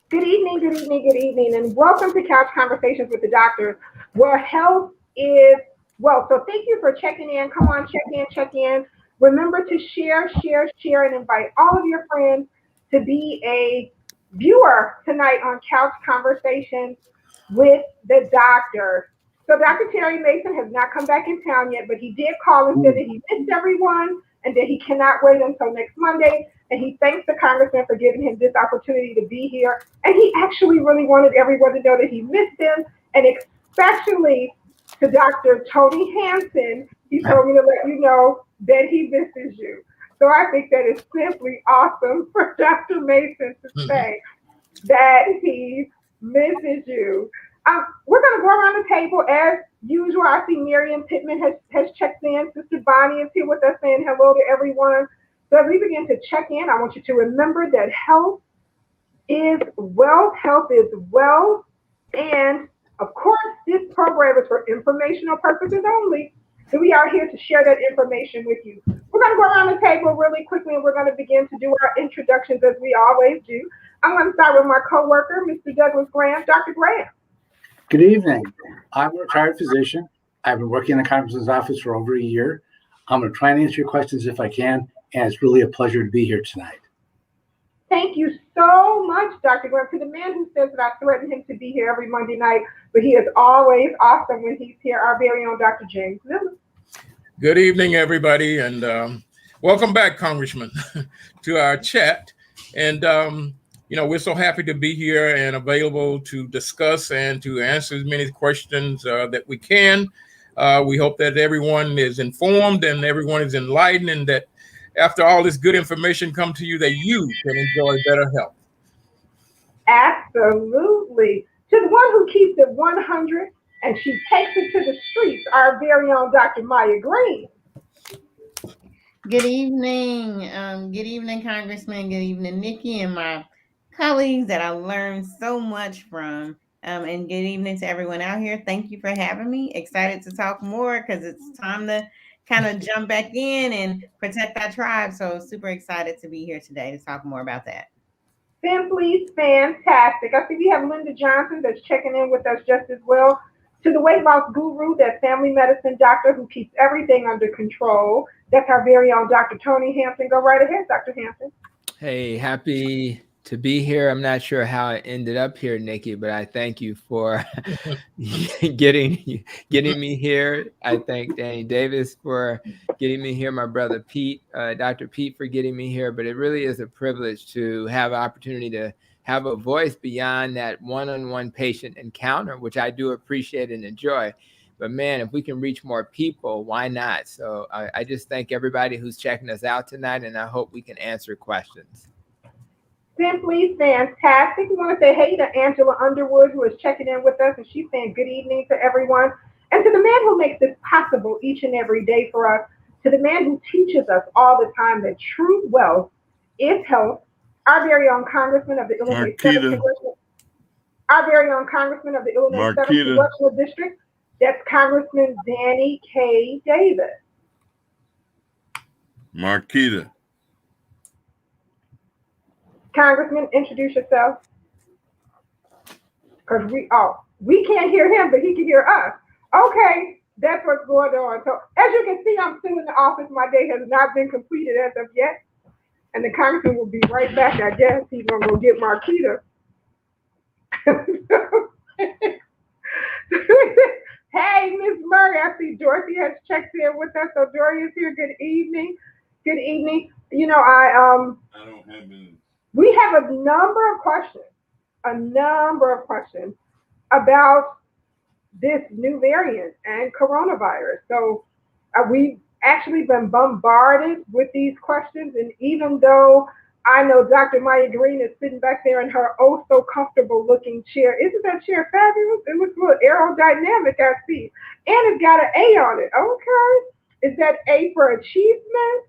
Good evening, good evening, good evening, and welcome to Couch Conversations with the Doctors, where health is wealth. So thank you for checking in. Come on, check in, check in. Remember to share, and invite all of your friends to be a viewer tonight on Couch Conversations with the Doctor. So Dr. Terry Mason has not come back in town yet, but he did call and said that he missed everyone and that he cannot wait until next Monday. And he thanks the congressman for giving him this opportunity to be here. And he actually really wanted everyone to know that he missed them, and especially to Dr. Tony Hansen, he told me to let you know that he misses you. So I think that is simply awesome for Dr. Mason to say that he misses you. We're going to go around the table as usual. I see Miriam Pittman has checked in. Sister Bonnie is here with us saying hello to everyone. So as we begin to check in, I want you to remember that health is wealth. Health is wealth. And of course, this program is for informational purposes only. So we are here to share that information with you. We're going to go around the table really quickly, and we're going to begin to do our introductions as we always do. I'm going to start with my coworker, Mr. Douglas Graham. Dr. Graham. Good evening. I'm a retired physician. I've been working in the congressman's office for over a year. I'm going to try and answer your questions if I can, and it's really a pleasure to be here tonight. Thank you so much, Dr. Graham. To the man who says that I threaten him to be here every Monday night, but he is always awesome when he's here, our very own Dr. James Miller. Good evening, everybody, and welcome back, Congressman, to our chat. And, we're so happy to be here and available to discuss and to answer as many questions that we can. We hope that everyone is informed and everyone is enlightened, and that after all this good information come to you, that you can enjoy better health. Absolutely. To the one who keeps it 100 and she takes it to the streets, our very own Dr. Maya Green. Good evening. Good evening, Congressman. Good evening, Nikki, and my colleagues that I learned so much from. And good evening to everyone out here. Thank you for having me. Excited to talk more because it's time to kind of jump back in and protect our tribe. So super excited to be here today to talk more about that. Simply fantastic. I see we have Linda Johnson that's checking in with us just as well. To the weight loss guru, that family medicine doctor who keeps everything under control. That's our very own Dr. Tony Hansen. Go right ahead, Dr. Hansen. Hey, happy to be here. I'm not sure how I ended up here, Nikki, but I thank you for getting me here. I thank Danny Davis for getting me here, my brother Pete, Dr. Pete for getting me here. But it really is a privilege to have an opportunity to have a voice beyond that one-on-one patient encounter, which I do appreciate and enjoy. But man, if we can reach more people, why not? So I just thank everybody who's checking us out tonight, and I hope we can answer questions. Simply fantastic. We want to say hey to Angela Underwood, who is checking in with us, and she's saying good evening to everyone. And to the man who makes this possible each and every day for us, to the man who teaches us all the time that true wealth is health, our very own Congressman of the Illinois 7th Congressional District. That's Congressman Danny K. Davis. Marquita. Congressman, introduce yourself. Because we can't hear him, but he can hear us. Okay, that's what's going on. So as you can see, I'm still in the office. My day has not been completed as of yet. And the congressman will be right back, I guess. He's going to go get Marquita. Hey, Miss Murray, I see Dorothy has checked in with us. So Dorothy is here. Good evening. Good evening. You know, I don't have any. We have a number of questions about this new variant and coronavirus. So we've actually been bombarded with these questions. And even though I know Dr. Maya Green is sitting back there in her oh so comfortable looking chair. Isn't that chair fabulous? It looks a little aerodynamic, I see. And it's got an A on it. Okay. Is that A for achievement?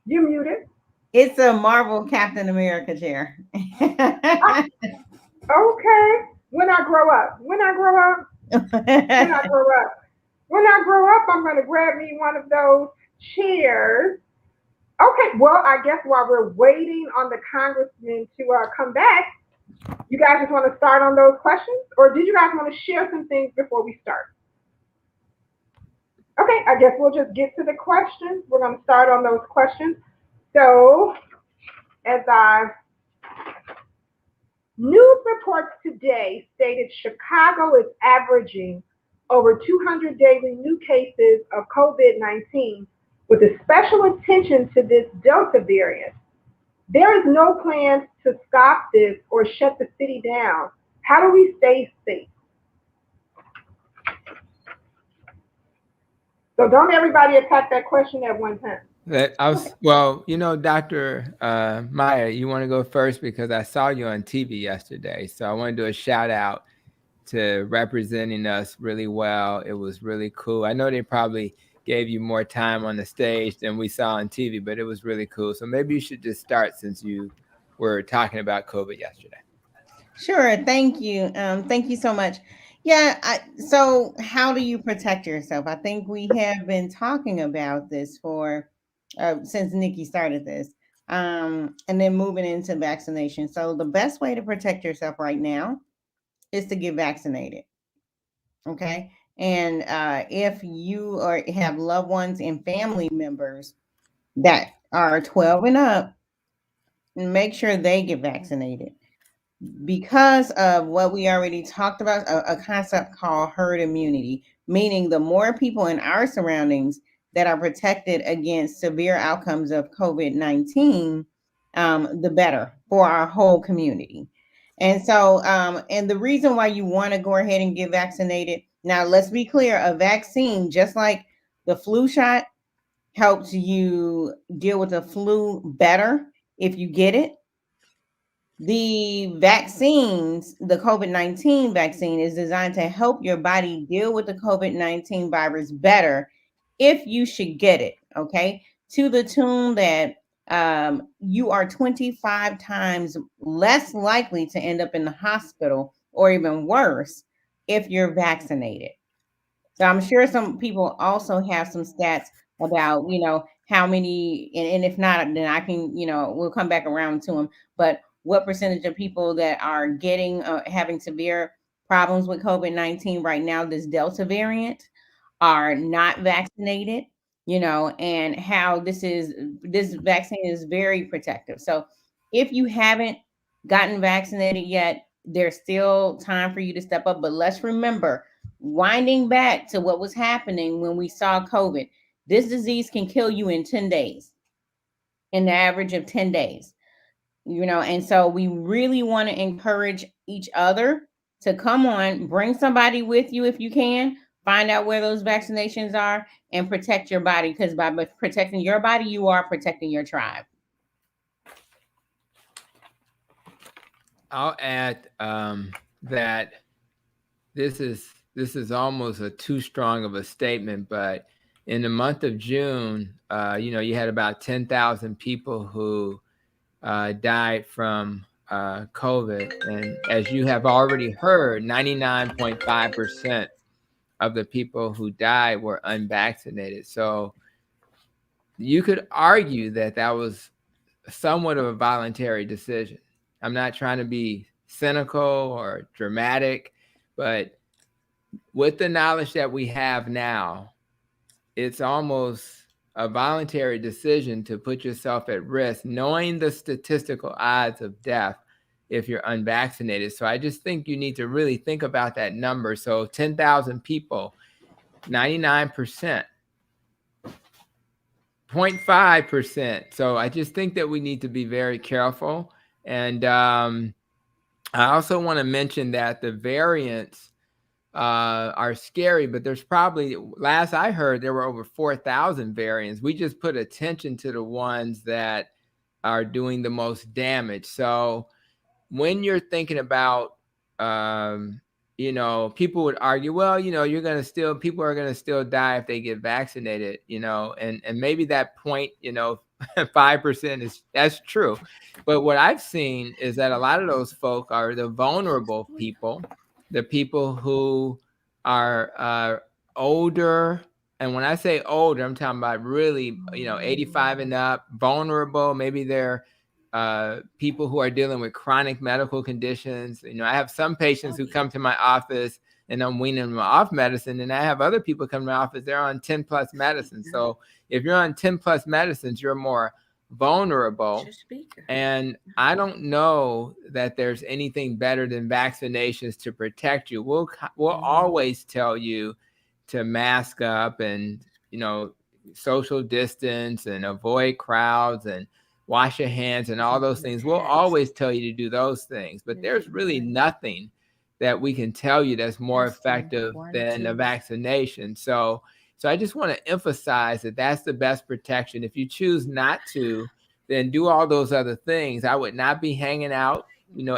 You muted. It's a Marvel Captain America chair. Okay. When I grow up, I'm going to grab me one of those chairs Okay, well, I guess while we're waiting on the congressman to come back, you guys just want to start on those questions, or did you guys want to share some things before we start? Okay, I guess we'll just get to the questions. We're going to start on those questions. So, as our news reports today stated, Chicago is averaging over 200 daily new cases of COVID-19 with a special attention to this Delta variant. There is no plan to stop this or shut the city down. How do we stay safe? So don't everybody attack that question at one time. Well, Dr. Meyer, you want to go first because I saw you on TV yesterday. So I want to do a shout out to representing us really well. It was really cool. I know they probably gave you more time on the stage than we saw on TV, but it was really cool. So maybe you should just start since you were talking about COVID yesterday. Sure. Thank you. Thank you so much. Yeah. So how do you protect yourself? I think we have been talking about this for since Nikki started this, and then moving into vaccination. So the best way to protect yourself right now is to get vaccinated. Okay. And if you have loved ones and family members that are 12 and up, make sure they get vaccinated because of what we already talked about, a concept called herd immunity, meaning the more people in our surroundings that are protected against severe outcomes of COVID-19, the better for our whole community. And so, and the reason why you want to go ahead and get vaccinated, now let's be clear, a vaccine, just like the flu shot, helps you deal with the flu better if you get it. The vaccines, the COVID-19 vaccine is designed to help your body deal with the COVID-19 virus better if you should get it, okay? To the tune that you are 25 times less likely to end up in the hospital or even worse if you're vaccinated. So I'm sure some people also have some stats about, how many, and if not, then I can, we'll come back around to them. But what percentage of people that are getting, having severe problems with COVID-19 right now, this Delta variant, are not vaccinated, and how this vaccine is very protective. So if you haven't gotten vaccinated yet, there's still time for you to step up. But let's remember, winding back to what was happening when we saw COVID, this disease can kill you in 10 days, in the average of 10 days, and so we really want to encourage each other to come on, bring somebody with you if you can, find out where those vaccinations are, and protect your body, because by protecting your body, you are protecting your tribe. I'll add that this is almost a too strong of a statement, but in the month of June, you had about 10,000 people who died from COVID. And as you have already heard, 99.5% of the people who died were unvaccinated. So you could argue that that was somewhat of a voluntary decision. I'm not trying to be cynical or dramatic, but with the knowledge that we have now, it's almost a voluntary decision to put yourself at risk, knowing the statistical odds of death if you're unvaccinated. So I just think you need to really think about that number. So 10,000 people, 99%, 0.5%. So I just think that we need to be very careful. And I also want to mention that the variants are scary, but there's probably, last I heard, there were over 4,000 variants. We just put attention to the ones that are doing the most damage. So when you're thinking about, people would argue, well, people are going to still die if they get vaccinated, and maybe that point, 5% that's true. But what I've seen is that a lot of those folk are the vulnerable people, the people who are older, And when I say older, I'm talking about really, 85 and up, vulnerable. Maybe they're people who are dealing with chronic medical conditions. I have some patients who come to my office and I'm weaning them off medicine. And I have other people come to my office, they're on 10 plus medicines. So if you're on 10 plus medicines, you're more vulnerable. And I don't know that there's anything better than vaccinations to protect you. We'll always tell you to mask up and, social distance and avoid crowds and wash your hands and all those things. We'll always tell you to do those things, but there's really nothing that we can tell you that's more effective than a vaccination. So I just want to emphasize that that's the best protection. If you choose not to, then do all those other things. I would not be hanging out,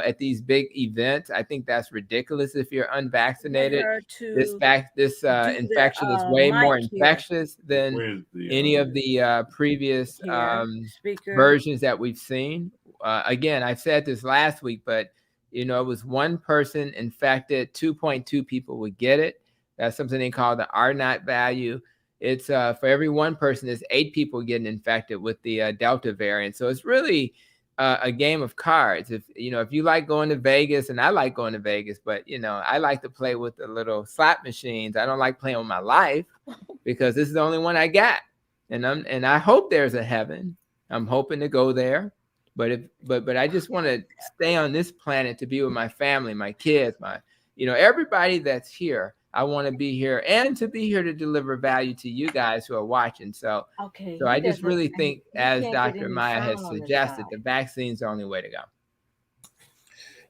at these big events. I think that's ridiculous if you're unvaccinated. This infection is way more infectious than any of the previous versions that we've seen. Again, I said this last week, but it was one person infected, 2.2 people would get it. That's something they call the R0 value. It's for every one person, there's 8 people getting infected with the Delta variant. So it's really a game of cards. If you like going to Vegas, and I like going to Vegas, but I like to play with the little slot machines. I don't like playing with my life because this is the only one I got. And I hope there's a heaven. I'm hoping to go there. But I just want to stay on this planet to be with my family, my kids, everybody that's here. I want to be here and to be here to deliver value to you guys who are watching. So I just really think, as Dr. Maya has suggested, the vaccine's the only way to go.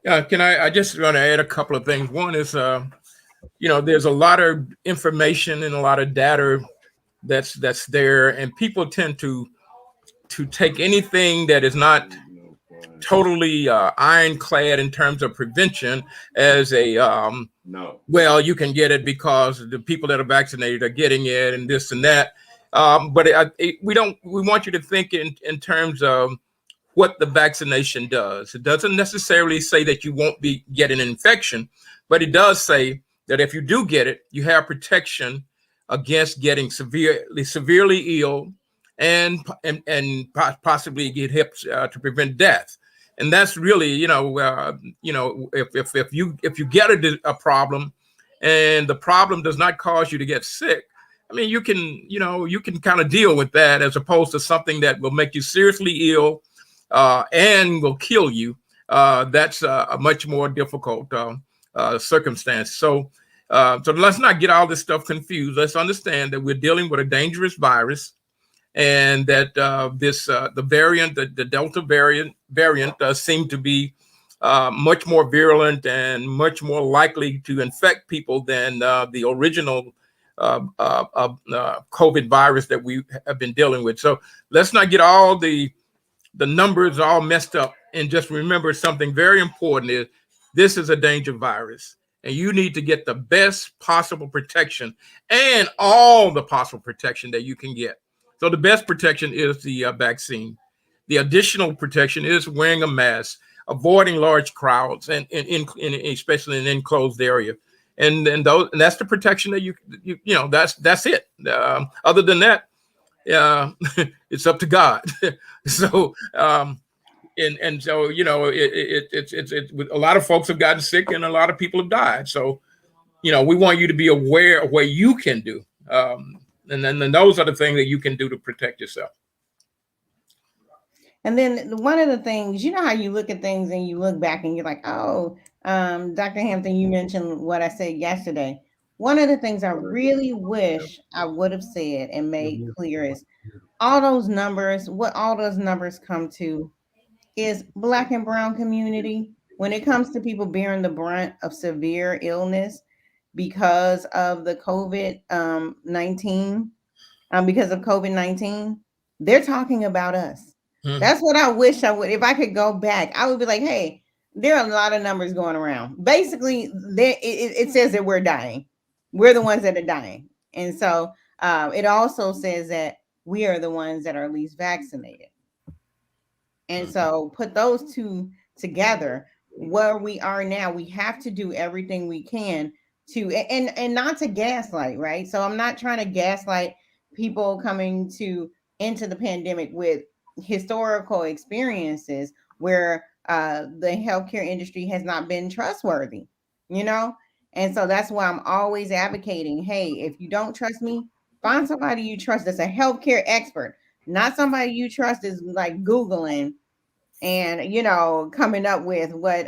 Yeah, I just want to add a couple of things. One is, there's a lot of information and a lot of data that's there, and people tend to take anything that is not totally ironclad in terms of prevention as a well, you can get it because the people that are vaccinated are getting it and this and that. But we want you to think in terms of what the vaccination does. It doesn't necessarily say that you won't be getting an infection, but it does say that if you do get it, you have protection against getting severely ill and possibly get hit to prevent death. And that's really, if you get a problem and the problem does not cause you to get sick, I mean, you can kind of deal with that, as opposed to something that will make you seriously ill and will kill you. That's a much more difficult circumstance. So let's not get all this stuff confused. Let's understand that we're dealing with a dangerous virus, and that the variant, the Delta variant seem to be much more virulent and much more likely to infect people than the original COVID virus that we have been dealing with. So let's not get all the numbers all messed up, and just remember something very important is this is a danger virus, and you need to get the best possible protection and all the possible protection that you can get. So the best protection is the vaccine. The additional protection is wearing a mask, avoiding large crowds, and especially in an enclosed area. And that's the protection that that's it. Other than that, it's up to God. So it's a lot of folks have gotten sick and a lot of people have died. So we want you to be aware of what you can do. And then those are the things that you can do to protect yourself. And then one of the things, how you look at things and you look back and you're like, oh, Dr. Hampton, you mentioned what I said yesterday. One of the things I really wish I would have said and made clear is all those numbers, what all those numbers come to is Black and brown community. When it comes to people bearing the brunt of severe illness because of the COVID-19, they're talking about us. Mm-hmm. That's what I wish I would. If I could go back, I would be like, hey, there are a lot of numbers going around. Basically, it says that we're dying. We're the ones that are dying. And so it also says that we are the ones that are least vaccinated. And so put those two together, where we are now, we have to do everything we can to, and not to gaslight, right? So I'm not trying to gaslight people coming into the pandemic with historical experiences where the healthcare industry has not been trustworthy, you know? And so that's why I'm always advocating, hey, if you don't trust me, find somebody you trust that's a healthcare expert, not somebody you trust is like Googling and, you know, coming up with what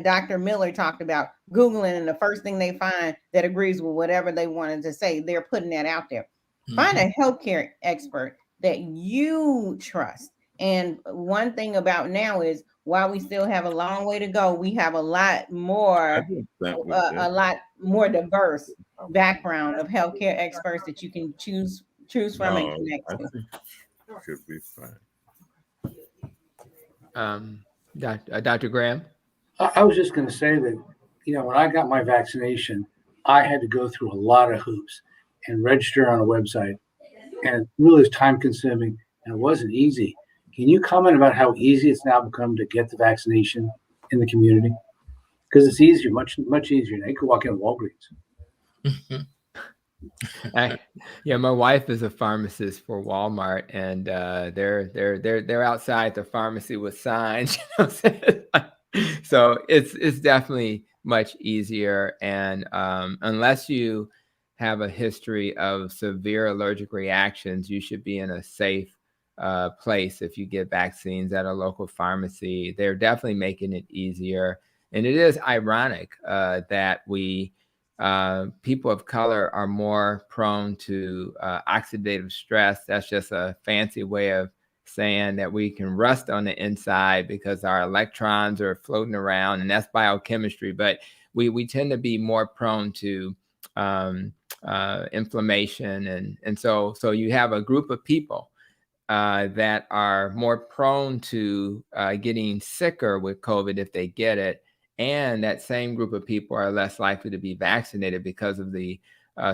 Dr. Miller talked about, Googling, and the first thing they find that agrees with whatever they wanted to say, they're putting that out there. Find a healthcare expert that you trust. And one thing about now is while we still have a long way to go, we have a lot more diverse background of healthcare experts that you can choose from and connect I to. think should be fine. Dr. Graham? I was just going to say that, when I got my vaccination, I had to go through a lot of hoops and register on a website. And it really was time consuming and it wasn't easy. Can you comment about how easy it's now become to get the vaccination in the community? Because it's easier, much easier. Now you can walk in Walgreens. Yeah, my wife is a pharmacist for Walmart, and they're outside the pharmacy with signs. So it's definitely much easier, and unless you have a history of severe allergic reactions, you should be in a safe place if you get vaccines at a local pharmacy. They're definitely making it easier, and it is ironic that people of color are more prone to oxidative stress. That's just a fancy way of saying that we can rust on the inside because our electrons are floating around, and that's biochemistry. But we tend to be more prone to inflammation, and so you have a group of people that are more prone to getting sicker with COVID if they get it. And that same group of people are less likely to be vaccinated because of the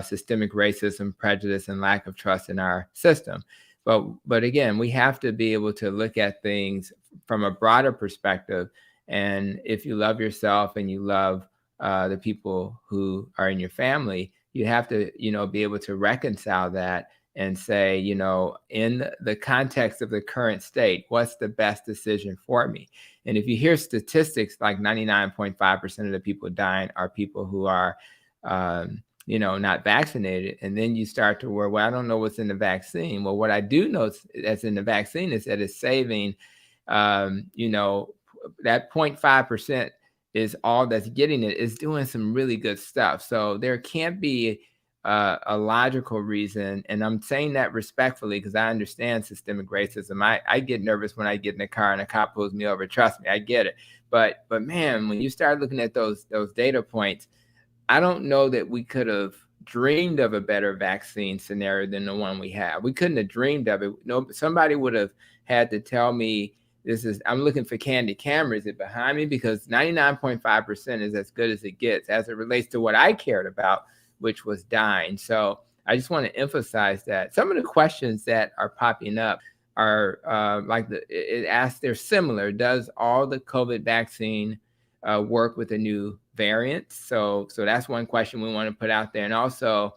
systemic racism, prejudice, and lack of trust in our system. But again, we have to be able to look at things from a broader perspective. And if you love yourself and you love the people who are in your family, you have to, be able to reconcile that and say, in the context of the current state, what's the best decision for me? And if you hear statistics like 99.5% of the people dying are people who are, not vaccinated, and then you start to worry, well, I don't know what's in the vaccine. Well, what I do know that's in the vaccine is that it's saving, that 0.5% is all that's getting it, is doing some really good stuff. So there can't be a logical reason, and I'm saying that respectfully because I understand systemic racism. I get nervous when I get in the car and a cop pulls me over. Trust me, I get it. But man, when you start looking at those data points, I don't know that we could have dreamed of a better vaccine scenario than the one we have. We couldn't have dreamed of it. No, somebody would have had to tell me I'm looking for candid camera. Is it behind me? Because 99.5% is as good as it gets as it relates to what I cared about, which was dying. So I just want to emphasize that some of the questions that are popping up are they're similar. Does all the COVID vaccine work with a new variant? So that's one question we want to put out there. And also,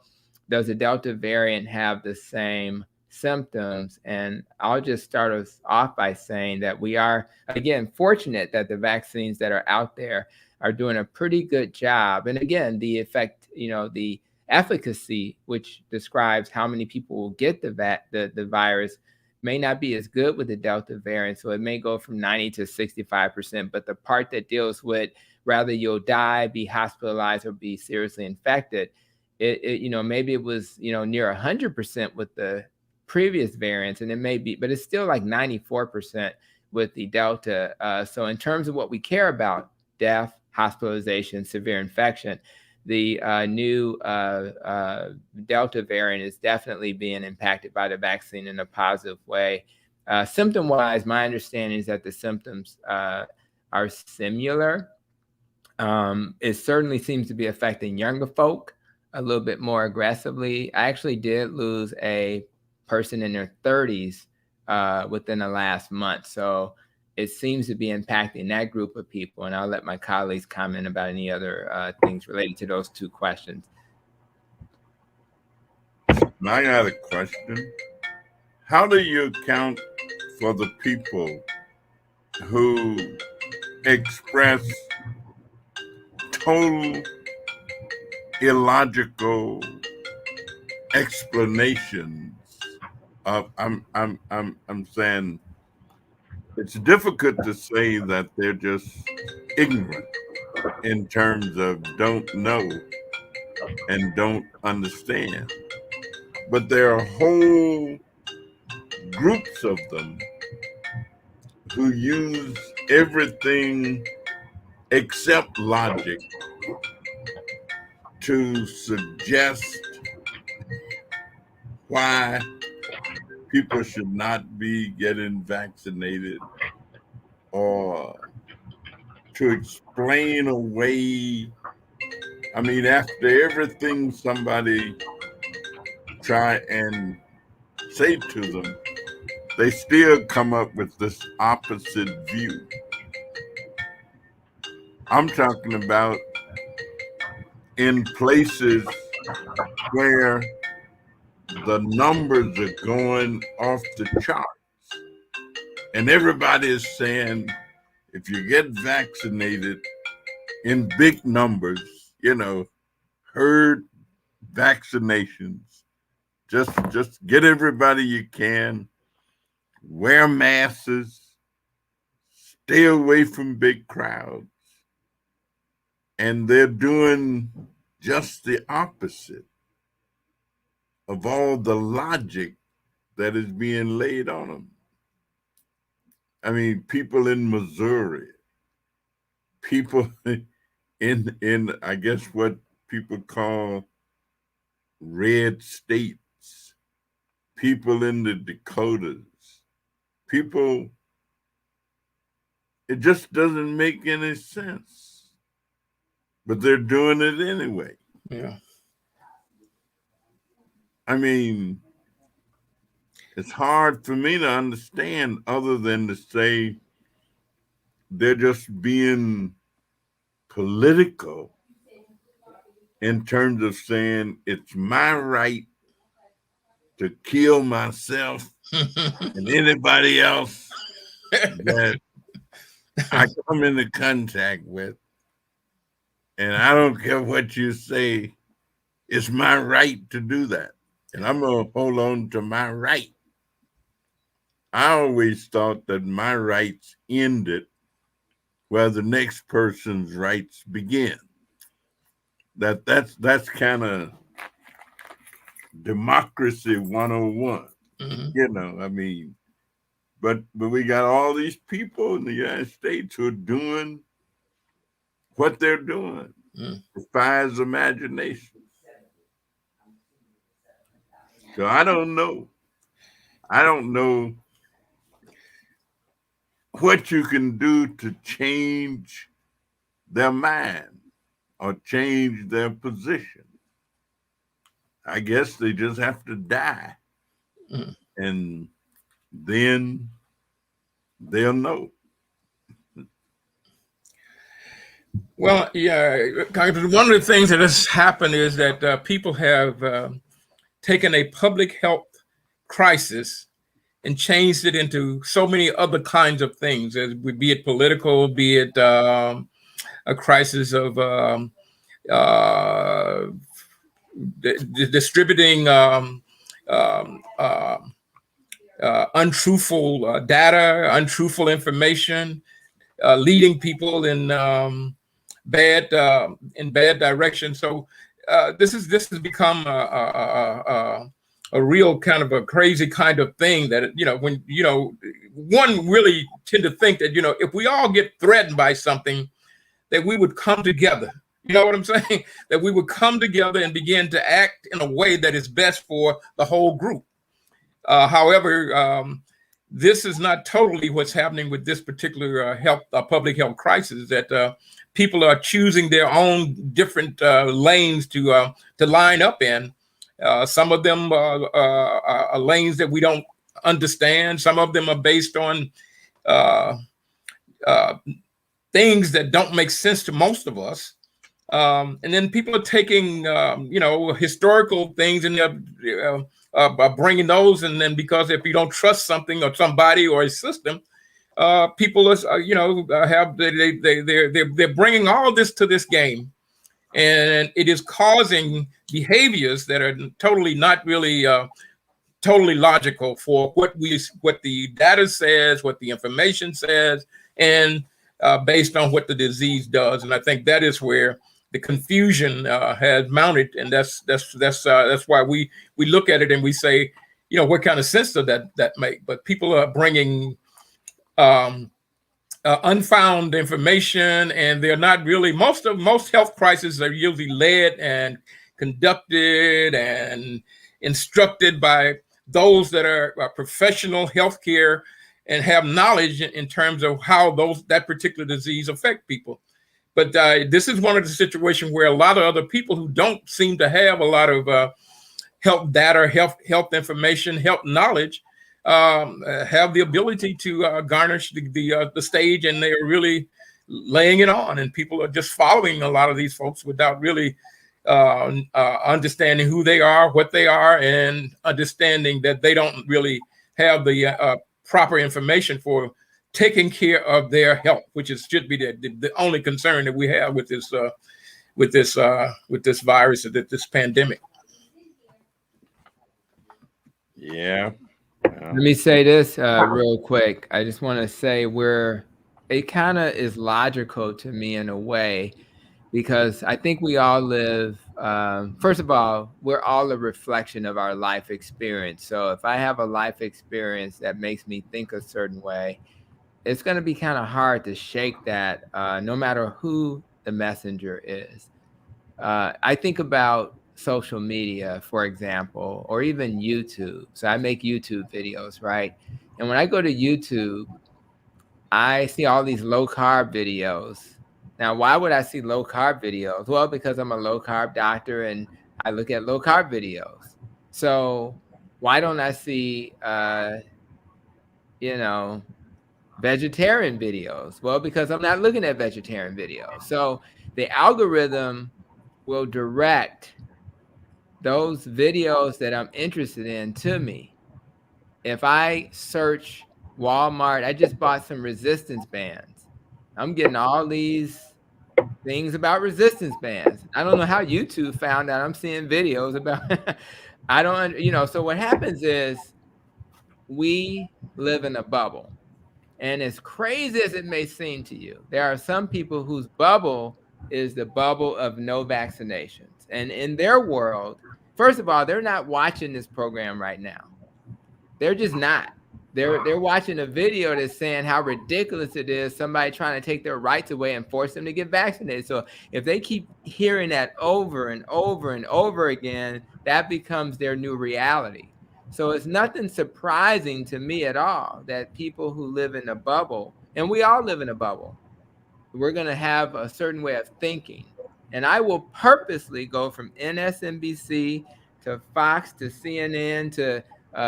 does the Delta variant have the same symptoms? And I'll just start us off by saying that we are, again, fortunate that the vaccines that are out there are doing a pretty good job. And again, the effect, the efficacy, which describes how many people will get the virus, may not be as good with the Delta variant. So it may go from 90 to 65%. But the part that deals with rather you'll die, be hospitalized, or be seriously infected, maybe it was, near 100% with the previous variants, and it may be, but it's still like 94% with the Delta. So in terms of what we care about, death, hospitalization, severe infection, the new Delta variant is definitely being impacted by the vaccine in a positive way. Symptom-wise, my understanding is that the symptoms are similar. It certainly seems to be affecting younger folk a little bit more aggressively. I actually did lose a person in their 30s within the last month. So it seems to be impacting that group of people. And I'll let my colleagues comment about any other things related to those two questions. I got a question. How do you account for the people who express total illogical explanations of I'm saying it's difficult to say that they're just ignorant in terms of don't know and don't understand. But there are whole groups of them who use everything except logic to suggest why people should not be getting vaccinated or to explain away. I mean, after everything somebody try and say to them, they still come up with this opposite view. I'm talking about in places where the numbers are going off the charts. And everybody is saying, if you get vaccinated in big numbers, herd vaccinations, just get everybody you can, wear masks, stay away from big crowds. And they're doing just the opposite of all the logic that is being laid on them. I mean, people in Missouri, people in I guess what people call red states, people in the Dakotas, people, it just doesn't make any sense. But they're doing it anyway. Yeah. I mean, it's hard for me to understand other than to say they're just being political in terms of saying it's my right to kill myself and anybody else that I come into contact with. And I don't care what you say, it's my right to do that. And I'm going to hold on to my right. I always thought that my rights ended where the next person's rights begin. That's kind of democracy 101. I mean, but we got all these people in the United States who are doing what they're doing. Defies imagination. So I don't know. I don't know what you can do to change their mind or change their position. I guess they just have to die. And then they'll know. Well, yeah, one of the things that has happened is that people have taken a public health crisis and changed it into so many other kinds of things, be it political, be it a crisis of distributing untruthful data, untruthful information, leading people in bad direction. So this has become a real kind of a crazy kind of thing that, when, one really tend to think that, if we all get threatened by something, that we would come together. You know what I'm saying? That we would come together and begin to act in a way that is best for the whole group. However, this is not totally what's happening with this particular public health crisis, that people are choosing their own different lanes to line up in. Some of them are lanes that we don't understand. Some of them are based on things that don't make sense to most of us. And then people are taking, historical things and bringing those. And then because if you don't trust something or somebody or a system, people are, they're bringing all this to this game, and it is causing behaviors that are totally not really totally logical for what the data says, what the information says, and based on what the disease does. And I think that is where the confusion has mounted, and that's why we look at it and we say, what kind of sense does that make? But people are bringing unfound information, and they're not really. Most health crises are usually led and conducted and instructed by those that are professional healthcare and have knowledge in terms of how that particular disease affect people. But this is one of the situations where a lot of other people who don't seem to have a lot of health data, health information, health knowledge, have the ability to garnish the stage, and they're really laying it on. And people are just following a lot of these folks without really understanding who they are, what they are, and understanding that they don't really have the proper information for taking care of their health, which should be the only concern that we have with this virus, this pandemic. Yeah. Let me say this real quick. I just want to say it kind of is logical to me in a way, because I think we all live, first of all, we're all a reflection of our life experience. So if I have a life experience that makes me think a certain way, it's going to be kind of hard to shake that, no matter who the messenger is. I think about social media, for example, or even YouTube. So I make YouTube videos, right? And when I go to YouTube, I see all these low carb videos. Now, why would I see low carb videos? Well, because I'm a low carb doctor and I look at low carb videos. So why don't I see, vegetarian videos? Well, because I'm not looking at vegetarian videos. So the algorithm will direct those videos that I'm interested in to me. If I search Walmart, I just bought some resistance bands. I'm getting all these things about resistance bands. I don't know how YouTube found out I'm seeing videos about, so what happens is we live in a bubble. And as crazy as it may seem to you, there are some people whose bubble is the bubble of no vaccinations. And in their world, first of all, they're not watching this program right now. They're just not. They're watching a video that's saying how ridiculous it is, somebody trying to take their rights away and force them to get vaccinated. So if they keep hearing that over and over and over again, that becomes their new reality. So it's nothing surprising to me at all that people who live in a bubble, and we all live in a bubble, we're going to have a certain way of thinking. And I will purposely go from MSNBC to Fox to CNN to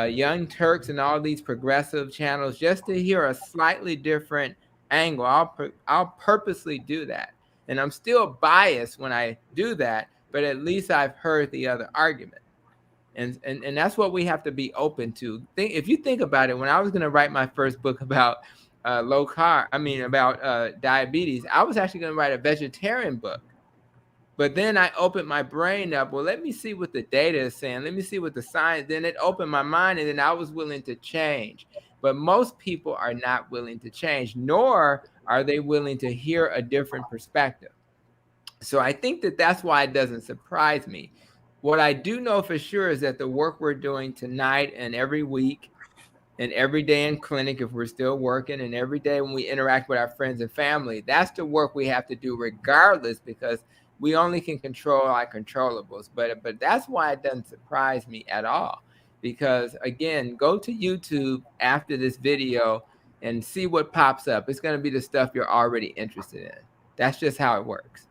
Young Turks and all these progressive channels just to hear a slightly different angle. I'll purposely do that. And I'm still biased when I do that, but at least I've heard the other argument. And that's what we have to be open to. If you think about it, when I was going to write my first book about about diabetes, I was actually going to write a vegetarian book. But then I opened my brain up. Well, let me see what the data is saying. Let me see what the science. Then it opened my mind, and then I was willing to change. But most people are not willing to change, nor are they willing to hear a different perspective. So I think that's why it doesn't surprise me. What I do know for sure is that the work we're doing tonight and every week and every day in clinic, if we're still working, and every day when we interact with our friends and family, that's the work we have to do regardless, because we only can control our controllables. But that's why it doesn't surprise me at all. Because again, go to YouTube after this video and see what pops up. It's going to be the stuff you're already interested in. That's just how it works.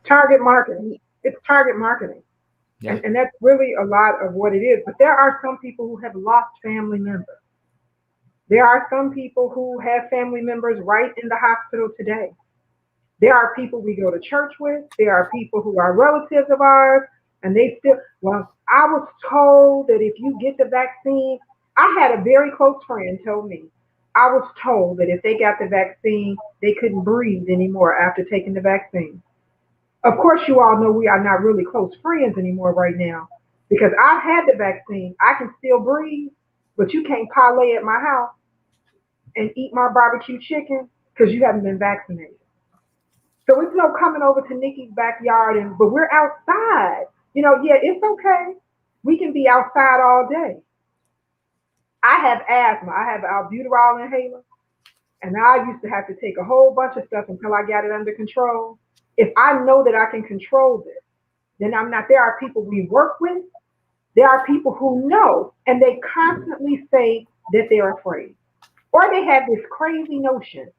Target marketing. It's target marketing. Yeah. And that's really a lot of what it is. But there are some people who have lost family members. There are some people who have family members right in the hospital today. There are people we go to church with. There are people who are relatives of ours, and they still, well, I was told that if you get the vaccine, I had a very close friend tell me, I was told that if they got the vaccine, they couldn't breathe anymore after taking the vaccine. Of course, you all know we are not really close friends anymore right now because I've had the vaccine. I can still breathe, but you can't parlay at my house and eat my barbecue chicken because you haven't been vaccinated. So it's no coming over to Nikki's backyard and but we're outside. Yeah, it's okay. We can be outside all day. I have asthma. I have albuterol inhaler, and I used to have to take a whole bunch of stuff until I got it under control. If I know that I can control this, then I'm not. There are people we work with. There are people who know, and they constantly say that they're afraid. Or they have this crazy notion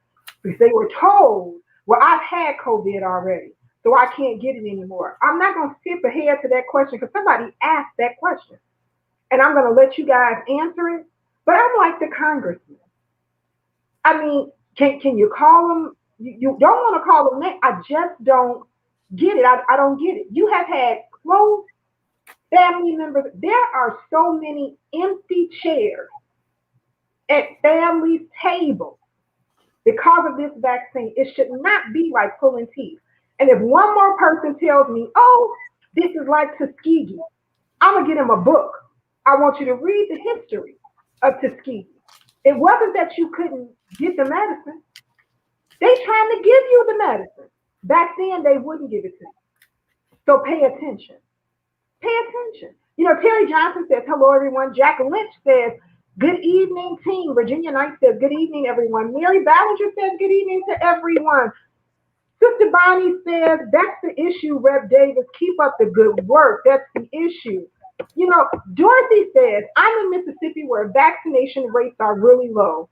because they were told, well, I've had COVID already, so I can't get it anymore. I'm not going to skip ahead to that question because somebody asked that question. And I'm going to let you guys answer it. But I'm like the congressman. I mean, can you call them? You don't want to call them that. I just don't get it. I don't get it. You have had close family members. There are so many empty chairs at family tables because of this vaccine. It should not be like pulling teeth. And if one more person tells me, oh, this is like Tuskegee, I'm going to get him a book. I want you to read the history of Tuskegee. It wasn't that you couldn't get the medicine. They trying to give you the medicine. Back then, they wouldn't give it to you. So pay attention. Pay attention. Terry Johnson says, hello, everyone. Jack Lynch says, good evening, team. Virginia Knight says, good evening, everyone. Mary Ballinger says, good evening to everyone. Sister Bonnie says, that's the issue, Rev Davis. Keep up the good work. That's the issue. Dorothy says, I'm in Mississippi where vaccination rates are really low.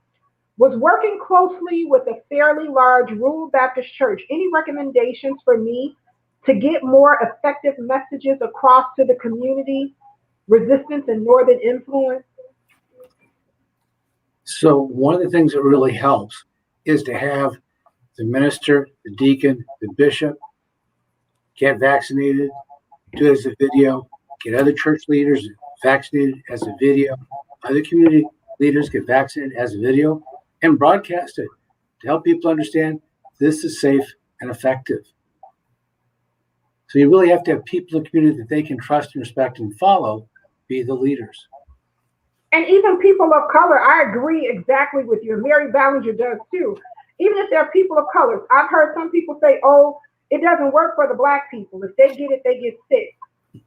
Was working closely with a fairly large rural Baptist church. Any recommendations for me to get more effective messages across to the community? Resistance and northern influence? So one of the things that really helps is to have the minister, the deacon, the bishop get vaccinated, do it as a video, get other church leaders vaccinated as a video, other community leaders get vaccinated as a video, and broadcast it to help people understand this is safe and effective. So you really have to have people in the community that they can trust and respect and follow be the leaders. And even people of color, I agree exactly with you. Mary Ballinger does too. Even if they're people of color, I've heard some people say, oh, it doesn't work for the Black people. If they get it, they get sick.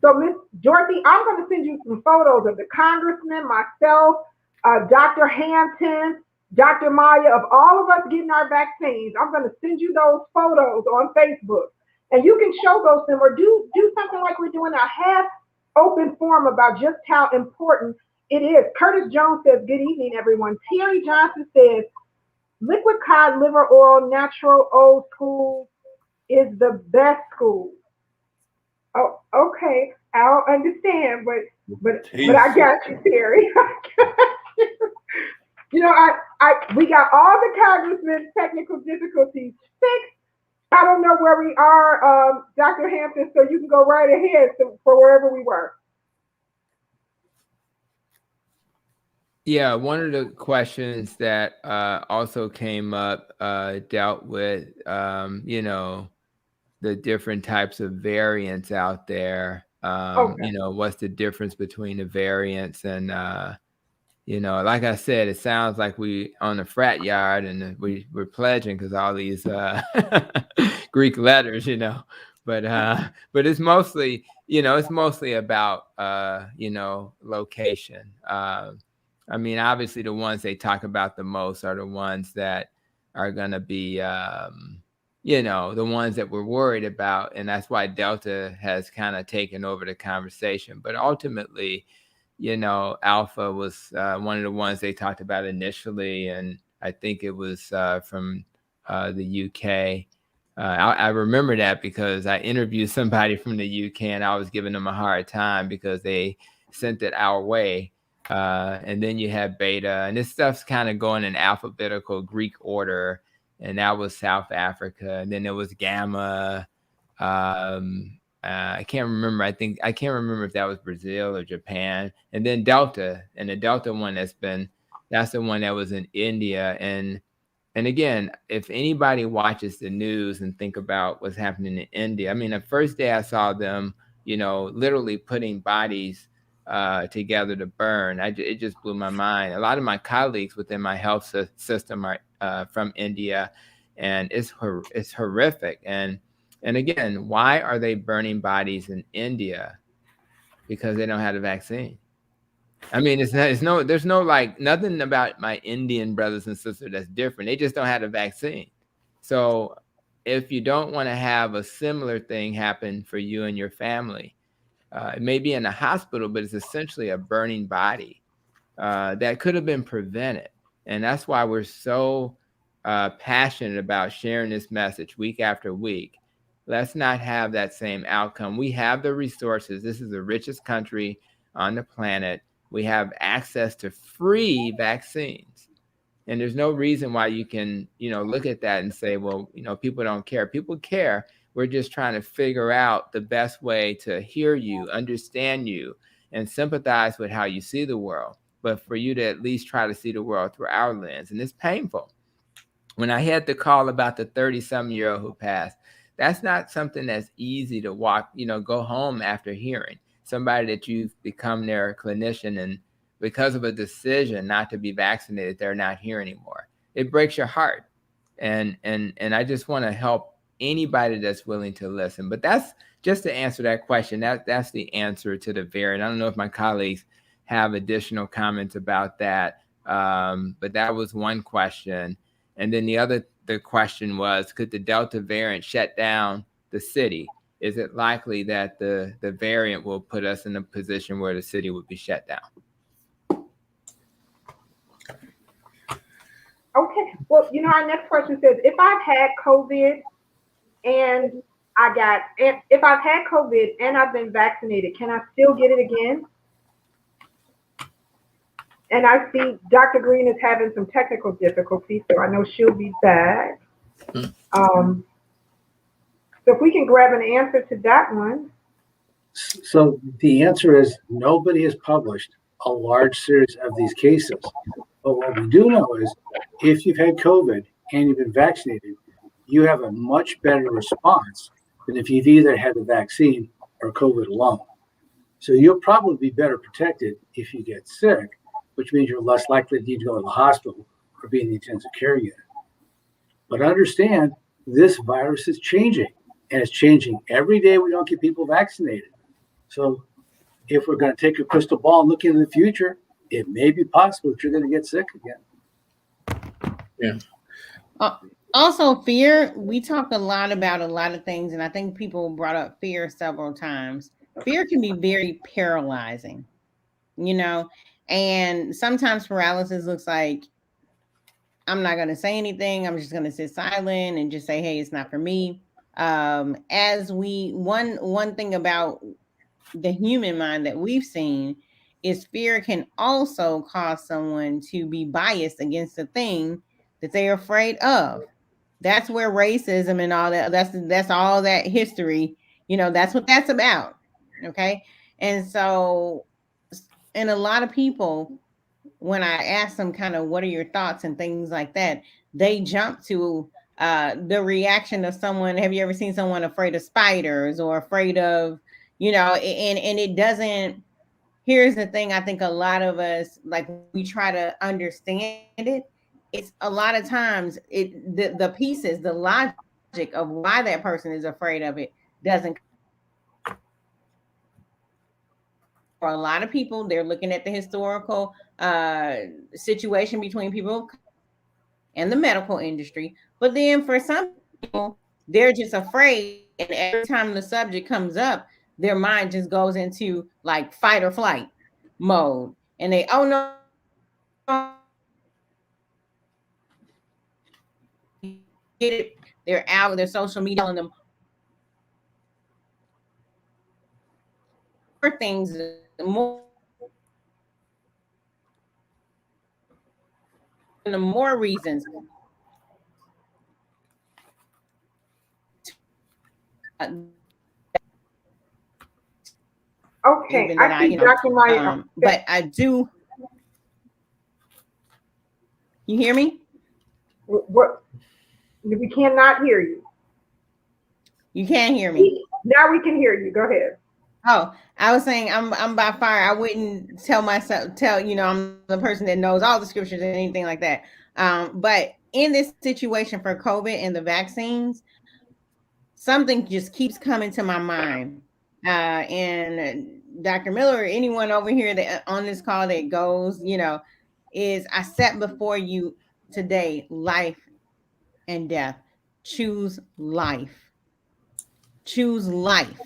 So Miss Dorothy, I'm going to send you some photos of the congressman, myself, Dr. Hampton, Dr. Maya, of all of us getting our vaccines. I'm going to send you those photos on Facebook. And you can show those to them or do something like we're doing a half open forum about just how important it is. Curtis Jones says, good evening, everyone. Terry Johnson says, liquid cod liver oil, natural old school is the best school. Oh, okay. I don't understand, but I got you, Terry. We got all the congressmen's technical difficulties fixed. I don't know where we are, Dr. Hampton, so you can go right ahead for wherever we were. Yeah, one of the questions that also came up dealt with, the different types of variants out there. Okay. What's the difference between the variants? And, like I said, it sounds like we on the frat yard and we're pledging because all these Greek letters, but it's mostly, about, location. Obviously the ones they talk about the most are the ones that are going to be, the ones that we're worried about. And that's why Delta has kind of taken over the conversation. But ultimately, Alpha was one of the ones they talked about initially. And I think it was from the UK. I remember that because I interviewed somebody from the UK and I was giving them a hard time because they sent it our way. And then you have Beta, and this stuff's kind of going in alphabetical Greek order. And that was South Africa. And then there was Gamma. I can't remember. I can't remember if that was Brazil or Japan. And then Delta, and the Delta one that's the one that was in India. And again, if anybody watches the news and think about what's happening in India, I mean, the first day I saw them, literally putting bodies together to burn, it just blew my mind. A lot of my colleagues within my health system are from India, and it's horrific. And again, why are they burning bodies in India? Because they don't have the vaccine. I mean, there's no like nothing about my Indian brothers and sisters that's different. They just don't have the vaccine. So if you don't want to have a similar thing happen for you and your family, it may be in a hospital, but it's essentially a burning body that could have been prevented. And that's why we're so passionate about sharing this message week after week. Let's not have that same outcome. We have the resources. This is the richest country on the planet. We have access to free vaccines. And there's no reason why you can, look at that and say, well, people don't care. People care. We're just trying to figure out the best way to hear you, understand you, and sympathize with how you see the world. But for you to at least try to see the world through our lens. And it's painful. When I had the call about the 30-some-year-old who passed, that's not something that's easy to go home after hearing. Somebody that you've become their clinician, and because of a decision not to be vaccinated, they're not here anymore. It breaks your heart. And I just want to help anybody that's willing to listen. But that's just to answer that question. That's the answer to the variant. I don't know if my colleagues have additional comments about that. But that was one question. And then the question was, could the Delta variant shut down the city? Is it likely that the variant will put us in a position where the city would be shut down? Okay. Well, our next question says, if I've had COVID and if I've had COVID and I've been vaccinated, can I still get it again? And I see Dr. Green is having some technical difficulties, so I know she'll be back. So if we can grab an answer to that one. So the answer is nobody has published a large series of these cases. But what we do know is if you've had COVID and you've been vaccinated, you have a much better response than if you've either had the vaccine or COVID alone. So you'll probably be better protected if you get sick, which means you're less likely to need to go to the hospital or be in the intensive care unit. But understand, this virus is changing, and it's changing every day we don't get people vaccinated. So if we're going to take a crystal ball and look into the future, it may be possible that you're going to get sick again. Yeah. Also, fear. We talk a lot about a lot of things, and I think people brought up fear several times. Fear can be very paralyzing, and sometimes paralysis looks like, I'm not going to say anything. I'm just going to sit silent and just say, hey, it's not for me. One thing about the human mind that we've seen is fear can also cause someone to be biased against the thing that they're afraid of. That's where racism and all that, that's all that history, that's what that's about. Okay. And so, and a lot of people, when I ask them kind of what are your thoughts and things like that, they jump to the reaction of someone. Have you ever seen someone afraid of spiders or afraid of, and it doesn't. Here's the thing. I think a lot of us, like, we try to understand it. It's a lot of times the pieces, the logic of why that person is afraid of it doesn't. For a lot of people, they're looking at the historical situation between people and the medical industry. But then for some people, they're just afraid. And every time the subject comes up, their mind just goes into like fight or flight mode. And they, oh no, get it. They're out with their social media telling them more things, more of more reasons. Okay, Even that I see Dr. Maya. but I do. You hear me? What? We cannot hear you. You can't hear me. Now we can hear you. Go ahead. Oh, I was saying I'm by far. I wouldn't tell I'm the person that knows all the scriptures and anything like that. But in this situation for COVID and the vaccines, something just keeps coming to my mind. And Dr. Miller or anyone over here that on this call that goes, is I set before you today life and death. Choose life. Choose life.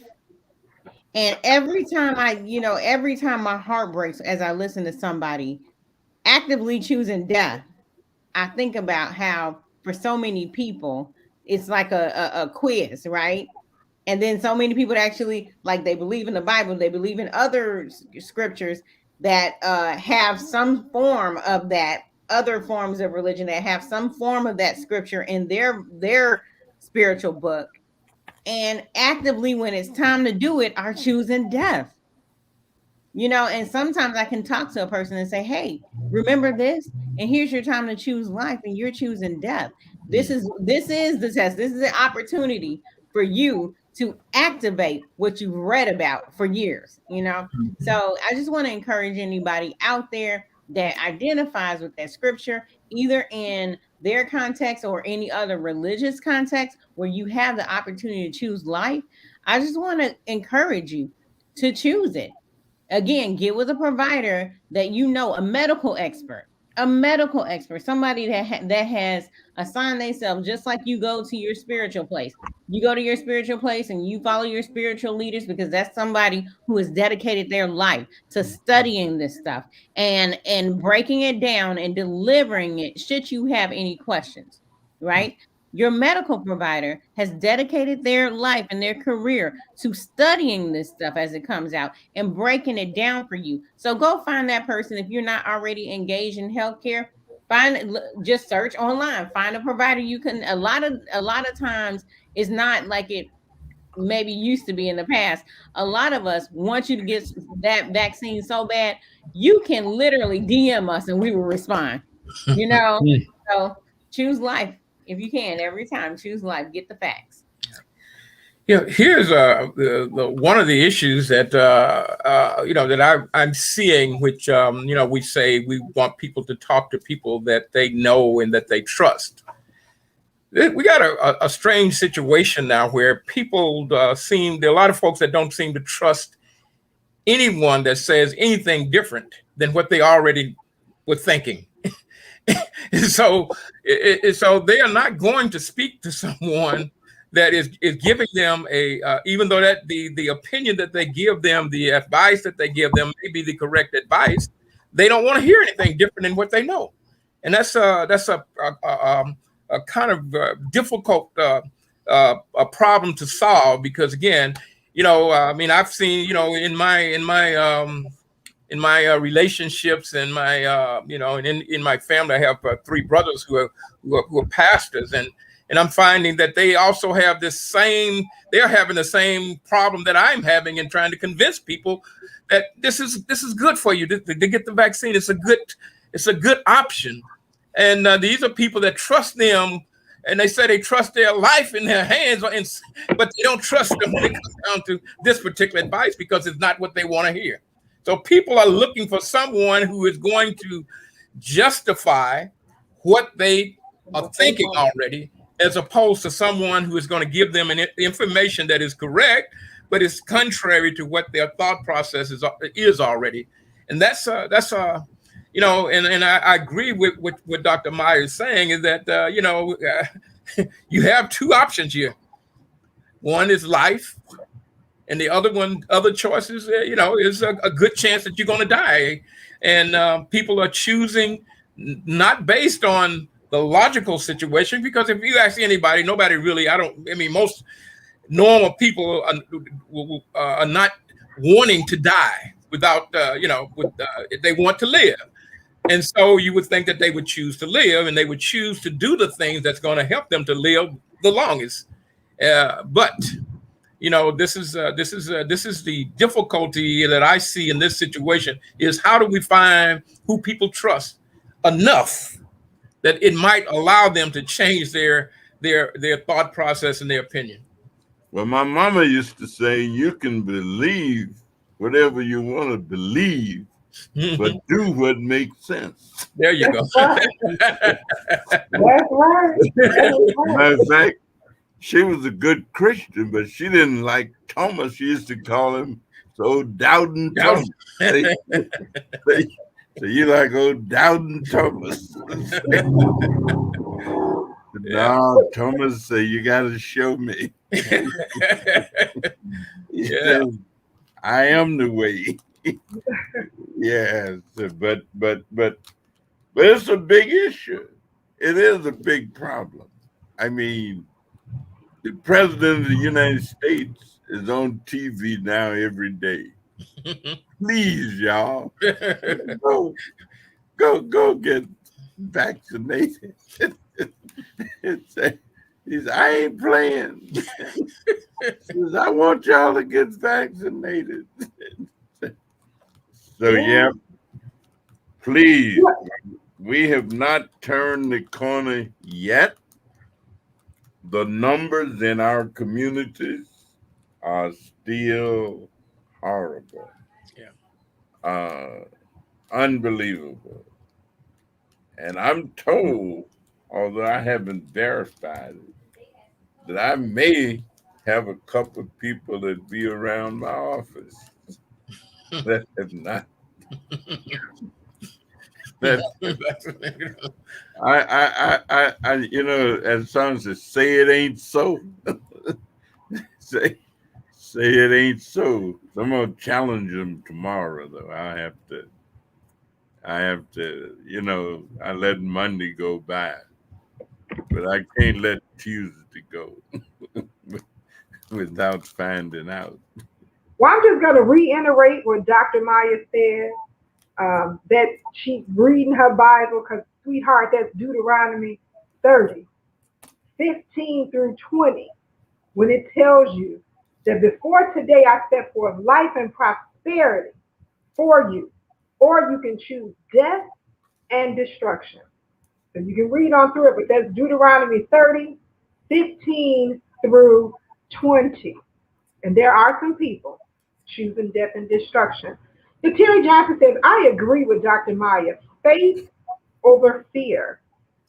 And every time every time my heart breaks as I listen to somebody actively choosing death, I think about how for so many people, it's like a quiz, right? And then so many people actually, like, they believe in the Bible, they believe in other scriptures that have some form of that, other forms of religion that have some form of that scripture in their spiritual book. And actively, when it's time to do it, are choosing death. And sometimes I can talk to a person and say, hey, remember this? And here's your time to choose life, and you're choosing death. This is the test. This is the opportunity for you to activate what you've read about for years. So I just want to encourage anybody out there that identifies with that scripture, either in their context or any other religious context where you have the opportunity to choose life. I just want to encourage you to choose it. Again, get with a provider that a medical expert, somebody that has assigned themselves, just like you go to your spiritual place. You go to your spiritual place and you follow your spiritual leaders, because that's somebody who has dedicated their life to studying this stuff and breaking it down and delivering it should you have any questions, right? Your medical provider has dedicated their life and their career to studying this stuff as it comes out and breaking it down for you. So go find that person. If you're not already engaged in healthcare, just search online, find a provider. You can, a lot of times it's not like it maybe used to be in the past. A lot of us want you to get that vaccine so bad, you can literally DM us and we will respond, so choose life. If you can, every time, choose life. Get the facts. Yeah, here's one of the issues that that I'm seeing, which we say we want people to talk to people that they know and that they trust. We got a strange situation now where people there are a lot of folks that don't seem to trust anyone that says anything different than what they already were thinking. So they are not going to speak to someone that is giving them even though that the opinion that they give them, the advice that they give them may be the correct advice, they don't want to hear anything different than what they know. And that's a kind of difficult a problem to solve, because again, I've seen, in my relationships and my in my family, I have 3 brothers who are pastors, and I'm finding that they also have they're having the same problem that I'm having in trying to convince people that this is good for you to get the vaccine. It's a good option, and these are people that trust them. And they say they trust their life in their hands, but they don't trust them when it comes down to this particular advice, because it's not what they want to hear. So people are looking for someone who is going to justify what they are thinking already, as opposed to someone who is going to give them information that is correct, but is contrary to what their thought process is already. And that's and I agree with what Dr. Meyer is saying, is that, you have 2 options here. One is life, and the other choices, is a good chance that you're going to die. And people are choosing not based on the logical situation, because if you ask anybody, nobody really, most normal people are not wanting to die without, they want to live. And so you would think that they would choose to live, and they would choose to do the things that's going to help them to live the longest. But this is the difficulty that I see in this situation: is how do we find who people trust enough that it might allow them to change their thought process and their opinion. Well, my mama used to say, you can believe whatever you want to believe, but do what makes sense. There you go. That's right. Matter of fact, she was a good Christian, but she didn't like Thomas. She used to call him old Doubting Thomas. So you like old Doubting Thomas. No, Thomas said, you got to show me. He said, I am the way. Yes, but it's a big issue. It is a big problem. I mean, the president of the United States is on TV now every day. Please, y'all, go get vaccinated. I ain't playing. He says, I want y'all to get vaccinated. So yeah, please. We have not turned the corner yet. The numbers in our communities are still horrible. Yeah. Unbelievable. And I'm told, although I haven't verified it, that I may have a couple of people that be around my office that have not. I as songs that say it ain't so. say it ain't so. So I'm gonna challenge them tomorrow, though. I have to, I let Monday go by, but I can't let Tuesday go without finding out. Well, I'm just going to reiterate what Dr. Maya said, that she's reading her Bible, because, sweetheart, that's Deuteronomy 30, 15 through 20, when it tells you that before today I set forth life and prosperity for you, or you can choose death and destruction. So you can read on through it, but that's Deuteronomy 30, 15 through 20. And there are some people choosing death and destruction. So Terry Johnson says, I agree with Dr. Maya. Faith over fear.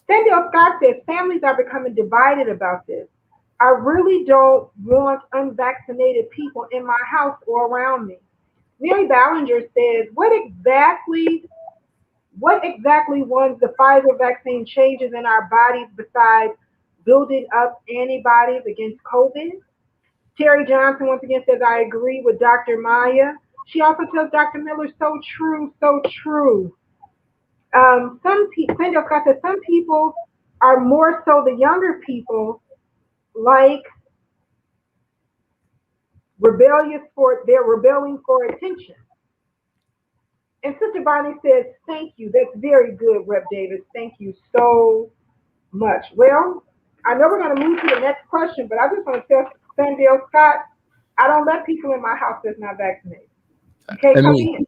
Sandy Scott says, families are becoming divided about this. I really don't want unvaccinated people in my house or around me. Mary Ballinger says, what exactly once the Pfizer vaccine changes in our bodies besides building up antibodies against COVID? Terry Johnson once again says, I agree with Dr. Maya. She also tells Dr. Miller, so true, so true. Sandy Scott says, some people are more so the younger people, like they're rebelling for attention. And Sister Bonnie says, thank you. That's very good, Rep. Davis. Thank you so much. Well, I know we're going to move to the next question, but I just want to tell Sandy Scott, I don't let people in my house that's not vaccinated. You can't come in.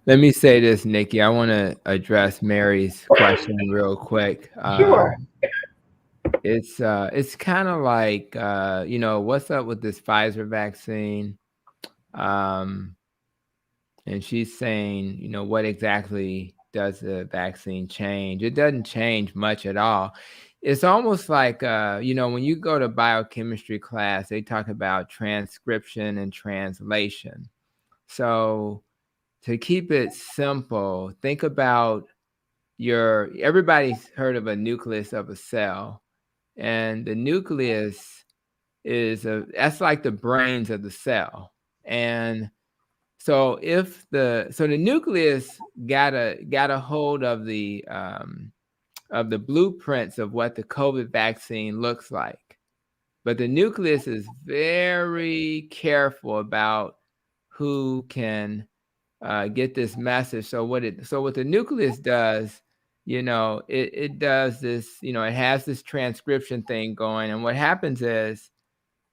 Let me say this, Nikki. I want to address Mary's question real quick. Sure. It's kind of like, what's up with this Pfizer vaccine? And she's saying, what exactly does the vaccine change? It doesn't change much at all. It's almost like, when you go to biochemistry class, they talk about transcription and translation. So to keep it simple, think about everybody's heard of a nucleus of a cell. And the nucleus that's like the brains of the cell. And so the nucleus got a hold of the blueprints of what the COVID vaccine looks like. But the nucleus is very careful about who can get this message. So what the nucleus does, it does this, it has this transcription thing going. And what happens is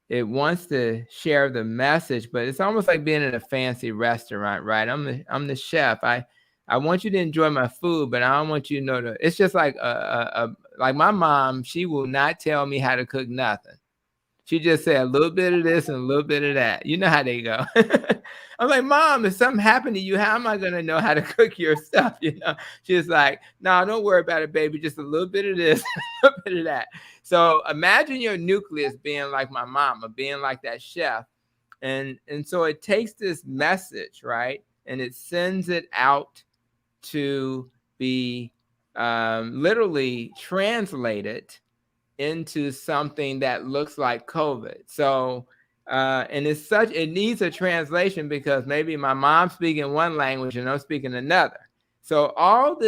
it wants to share the message, but it's almost like being in a fancy restaurant, right? I'm the chef. I want you to enjoy my food, but I don't want you to know that it's just like like my mom, she will not tell me how to cook nothing. She just said a little bit of this and a little bit of that. You know how they go. I'm like, Mom, if something happened to you, how am I going to know how to cook your stuff? She's like, no, don't worry about it, baby. Just a little bit of this, a little bit of that. So imagine your nucleus being like my mama, being like that chef. And so it takes this message, right? And it sends it out to be literally translated into something that looks like COVID. So, and it needs a translation because maybe my mom's speaking one language and I'm speaking another. So all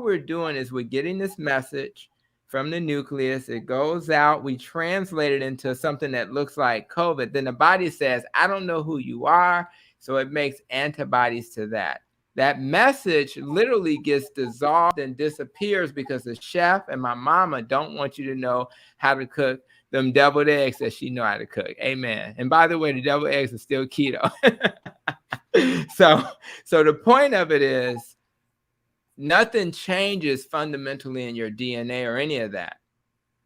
we're doing is we're getting this message from the nucleus. It goes out, we translate it into something that looks like COVID. Then the body says, I don't know who you are. So it makes antibodies to that. That message literally gets dissolved and disappears because the chef and my mama don't want you to know how to cook them deviled eggs that she know how to cook. Amen. And by the way, the deviled eggs are still keto. So the point of it is nothing changes fundamentally in your DNA or any of that.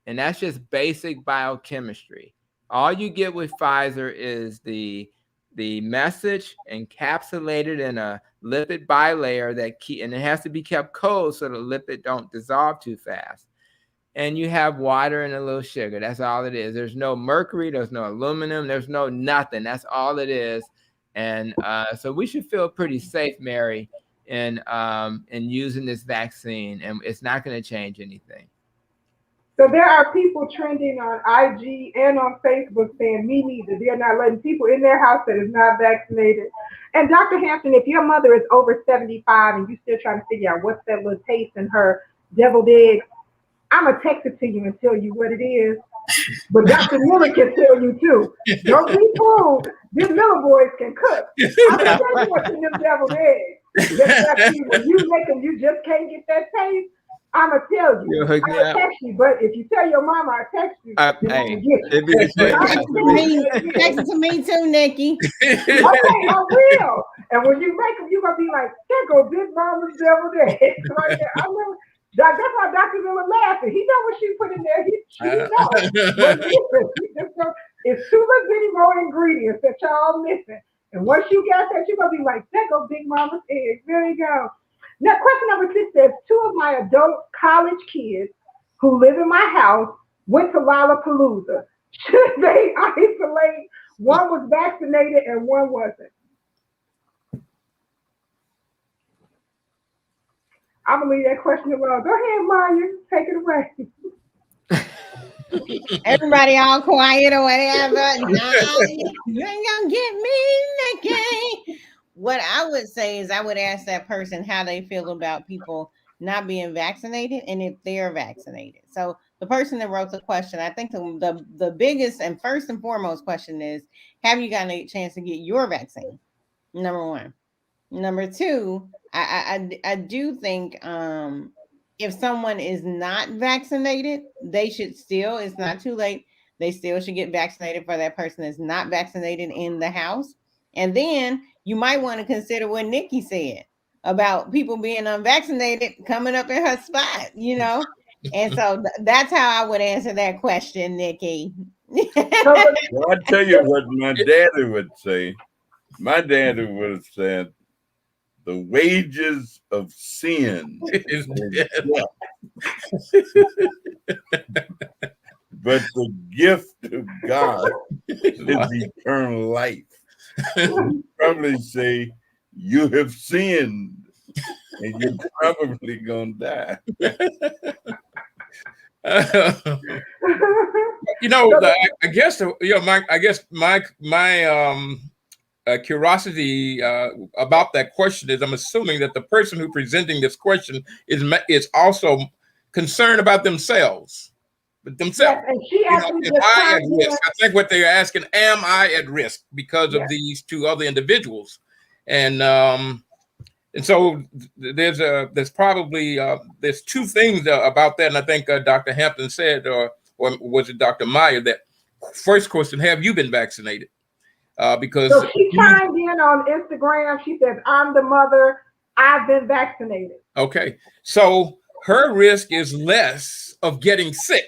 And that's just basic biochemistry. All you get with Pfizer is the message encapsulated in a lipid bilayer and it has to be kept cold so the lipid don't dissolve too fast. And you have water and a little sugar. That's all it is. There's no mercury. There's no aluminum. There's no nothing. That's all it is. And so we should feel pretty safe, Mary, in using this vaccine. And it's not going to change anything. So there are people trending on IG and on Facebook saying, me neither. They're not letting people in their house that is not vaccinated. And Dr. Hampton, if your mother is over 75 and you're still trying to figure out what's that little taste in her deviled eggs, I'm going to text it to you and tell you what it is. But Dr. Miller can tell you too. Don't be fooled. These Miller boys can cook. I'm going to tell you what's in them deviled eggs. When you make them, you just can't get that taste. I'm going to tell you. I'm going to text you. But if you tell your mama I text you, then you get it. Text it to me too, Nikki. Okay, I will. And when you make them, you're going to be like, there go Big Mama's deviled eggs. Right there. I remember. That's why Dr. Miller laughing. He know what she put in there. He knows. But listen, it's two little bitty more ingredients that y'all missing. And once you got that, you're going to be like, there go Big Mama's eggs. There you go. Now, question number 6 says, 2 of my adult college kids who live in my house went to Lollapalooza. Should they isolate? One was vaccinated and one wasn't. I'm going to leave that question alone. Go ahead, Maya. Take it away. Everybody all quiet or whatever. No, you ain't going to get me, Nikki. What I would say is I would ask that person how they feel about people not being vaccinated and if they're vaccinated. So the person that wrote the question, I think the biggest and first and foremost question is, have you gotten a chance to get your vaccine? Number 1. Number 2, I do think if someone is not vaccinated, they should still, it's not too late, they still should get vaccinated for that person that's not vaccinated in the house. And then you might want to consider what Nikki said about people being unvaccinated coming up in her spot, And so that's how I would answer that question, Nikki. Well, I'll tell you what my daddy would say. My daddy would have said, the wages of sin is death. But the gift of God is eternal life. You probably say, you have sinned and you're probably going to die. I guess my curiosity about that question is, I'm assuming that the person who presenting this question is also concerned about themselves. Yes, and she actually am I at risk? I think what they're asking, am I at risk because of these 2 other individuals? And so there's probably there's two things about that, and I think Dr. Hampton said, or was it Dr. Meyer, that first question: have you been vaccinated? Because so she chimed in on Instagram. She says, "I'm the mother. I've been vaccinated." Okay, so her risk is less of getting sick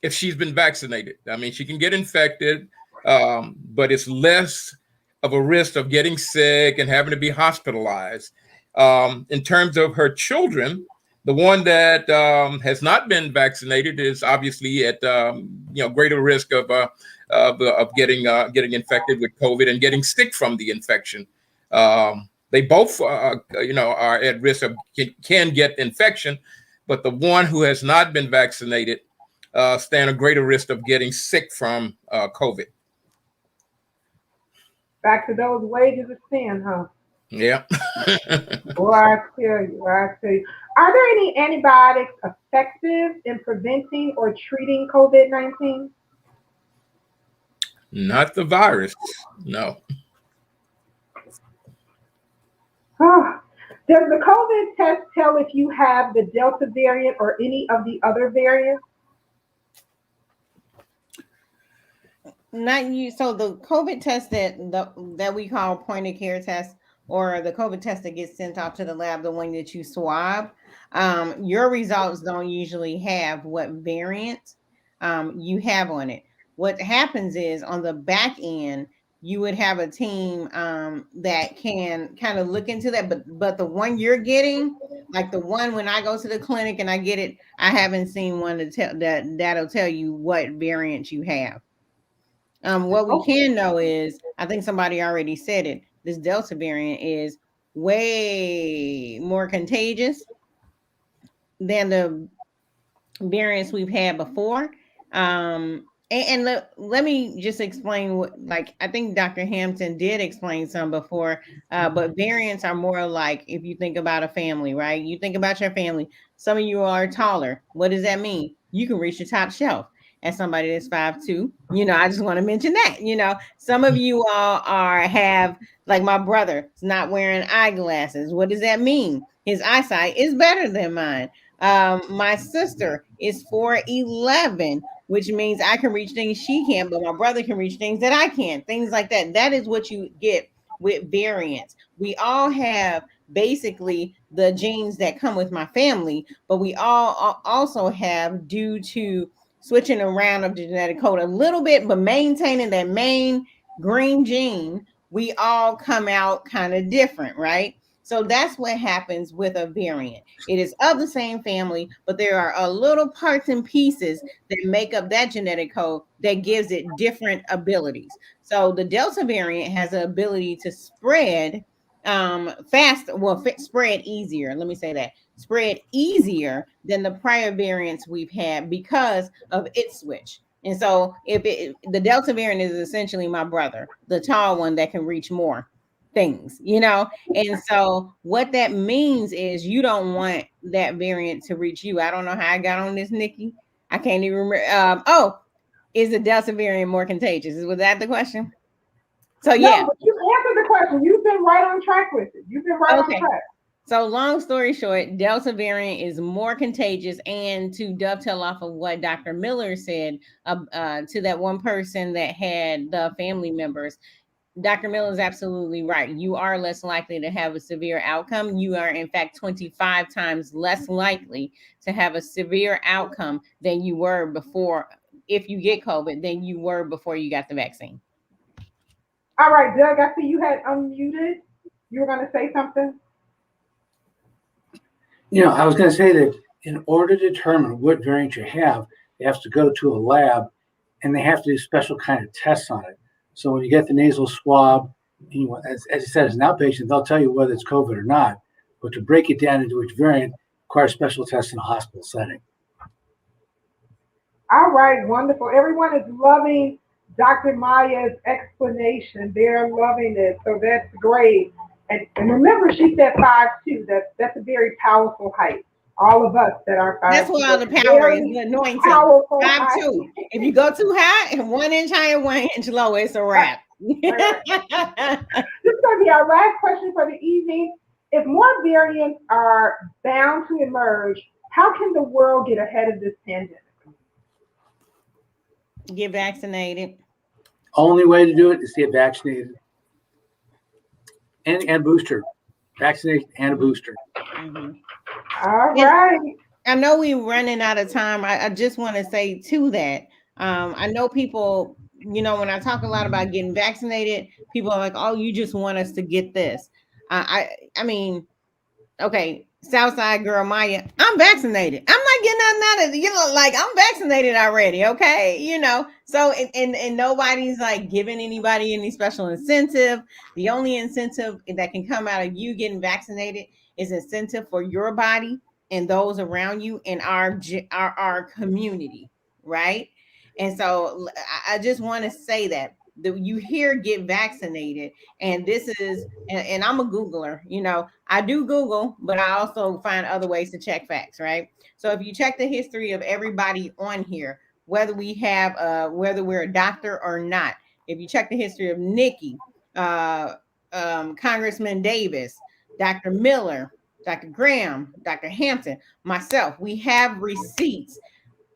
if she's been vaccinated. I mean, she can get infected, but it's less of a risk of getting sick and having to be hospitalized. In terms of her children, the one that has not been vaccinated is obviously at greater risk of getting infected with COVID and getting sick from the infection. They both are at risk of can get infection, but the one who has not been vaccinated stand a greater risk of getting sick from COVID. Back to those wages of sin, huh? Yeah. Boy, I tell you. Are there any antibiotics effective in preventing or treating COVID-19? Not the virus, no. Does the COVID test tell if you have the Delta variant or any of the other variants? Not you. So the COVID test that we call point of care test, or the COVID test that gets sent off to the lab, the one that you swab, your results don't usually have what variant you have on it. What happens is on the back end, you would have a team that can kind of look into that. But the one you're getting, like the one when I go to the clinic and I get it, I haven't seen one that'll tell you what variant you have. What we can know is, I think somebody already said it, this Delta variant is way more contagious than the variants we've had before. And let me just explain what, like, I think Dr. Hampton did explain some before, but variants are more like, if you think about a family, right? You think about your family. Some of you are taller. What does that mean? You can reach the top shelf. As somebody that's 5'2", I just want to mention that, some of you all have, like my brother is not wearing eyeglasses. What does that mean? His eyesight is better than mine. My sister is 4'11", which means I can reach things she can, but my brother can reach things that I can't, things like that. That is what you get with variants. We all have basically the genes that come with my family, but we all also have, due to switching around of the genetic code a little bit, but maintaining that main green gene, we all come out kind of different, right? So that's what happens with a variant. It is of the same family, but there are a little parts and pieces that make up that genetic code that gives it different abilities. So the Delta variant has the ability to spread spread easier. Let me say that. Spread easier than the prior variants we've had because of its switch. And so the Delta variant is essentially my brother, the tall one that can reach more things, and so what that means is you don't want that variant to reach you. I don't know how I got on this, Nikki. I can't even remember. Is the Delta variant more contagious? Was that the question? So yeah, no, but you answered the question. You've been right on track with it. You've been right on track. So long story short, Delta variant is more contagious. And to dovetail off of what Dr. Miller said to that one person that had the family members, Dr. Miller is absolutely right. You are less likely to have a severe outcome. You are, in fact, 25 times less likely to have a severe outcome than you were before, if you get COVID, than you were before you got the vaccine. All right, Doug, I see you had unmuted. You were going to say something? I was going to say that in order to determine what variant you have to go to a lab and they have to do special kind of tests on it. So when you get the nasal swab, as I said, as an outpatient, they'll tell you whether it's COVID or not. But to break it down into which variant requires special tests in a hospital setting. All right, wonderful. Everyone is loving Dr. Maya's explanation. They're loving it. So that's great. And remember, she said 5'2". That's a very powerful height. All of us that are 5'2". That's why all the power is anointing. 5'2". If you go too high, 1 inch higher, 1 inch lower, it's a wrap. This is going to be our last question for the evening. If more variants are bound to emerge, how can the world get ahead of this pandemic? Get vaccinated. Only way to do it is to get vaccinated and booster. Vaccination and a booster. Mhm. All right. I know we're running out of time. I just want to say to that. I know people, when I talk a lot about getting vaccinated, people are like, "Oh, you just want us to get this." I mean, okay, Southside girl Maya, I'm vaccinated. I'm not getting nothing out of it. Like I'm vaccinated already. Okay, So and nobody's like giving anybody any special incentive. The only incentive that can come out of you getting vaccinated is incentive for your body and those around you in our community, right? And so I just want to say that you hear get vaccinated, and this is and I'm a Googler, I do Google, but I also find other ways to check facts, right? So if you check the history of everybody on here, whether we're a doctor or not, if you check the history of Nikki, Congressman Davis, Dr. Miller, Dr. Graham, Dr. Hampton, myself, we have receipts,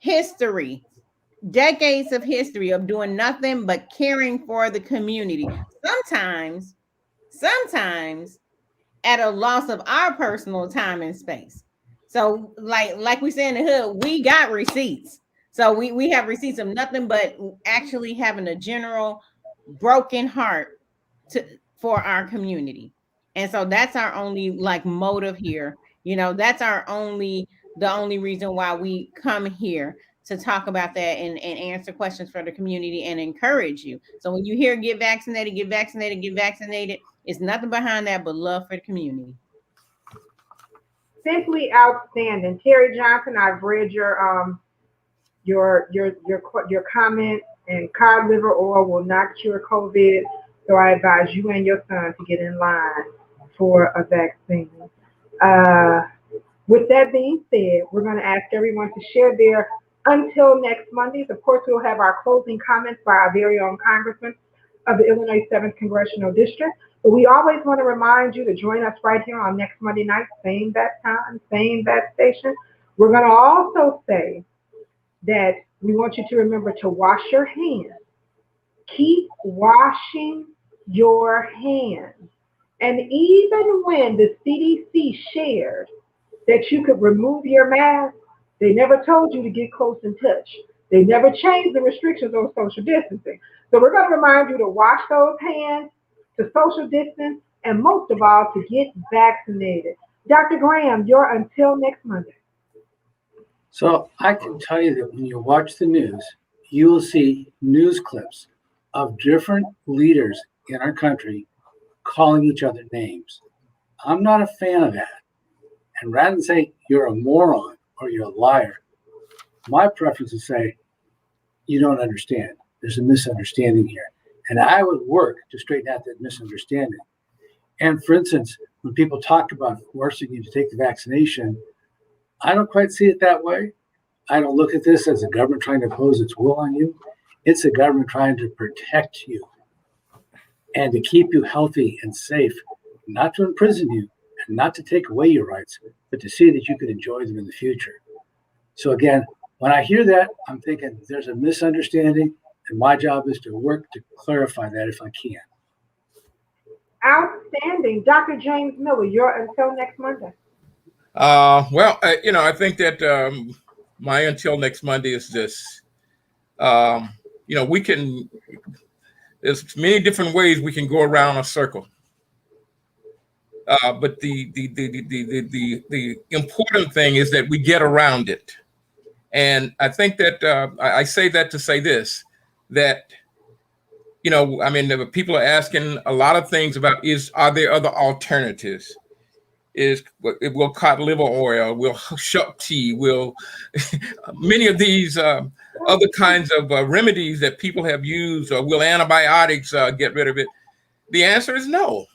history, decades of history of doing nothing but caring for the community. Sometimes at a loss of our personal time and space. So like we say in the hood, we got receipts. So we have receipts of nothing but actually having a general broken heart for our community. And so that's our only motive here. That's the only reason why we come here to talk about that and answer questions for the community and encourage you. So when you hear get vaccinated, get vaccinated, get vaccinated, it's nothing behind that but love for the community. Simply outstanding. Terry Johnson, I've read your comment, and cod liver oil will not cure COVID. So I advise you and your son to get in line for a vaccine. Uh, with that being said, we're going to ask everyone to share their until next Mondays. Of course, we'll have our closing comments by our very own Congressman of the Illinois 7th Congressional District. But we always want to remind you to join us right here on next Monday night, same bat time, same bat station. We're going to also say that we want you to remember to wash your hands. Keep washing your hands. And even when the CDC shared that you could remove your mask, they never told you to get close and touch. They never changed the restrictions on social distancing. So we're going to remind you to wash those hands, to social distance, and most of all, to get vaccinated. Dr. Graham, you're until next Monday. So I can tell you that when you watch the news, you will see news clips of different leaders in our country calling each other names. I'm not a fan of that. And rather than say you're a moron or you're a liar, my preference is to say you don't understand. There's a misunderstanding here. And I would work to straighten out that misunderstanding. And for instance, when people talk about forcing you to take the vaccination, I don't quite see it that way. I don't look at this as a government trying to impose its will on you. It's a government trying to protect you and to keep you healthy and safe, not to imprison you and not to take away your rights, but to see that you can enjoy them in the future. So again, when I hear that, I'm thinking there's a misunderstanding, and my job is to work to clarify that if I can. Outstanding. Dr. James Miller, you're until next Monday. I think that my until next Monday is this. There's many different ways we can go around a circle. But the important thing is that we get around it. And I think that I say that to say this, that, people are asking a lot of things about are there other alternatives? Will cod liver oil, will shuck tea, will many of these other kinds of remedies that people have used, or will antibiotics get rid of it? The answer is no.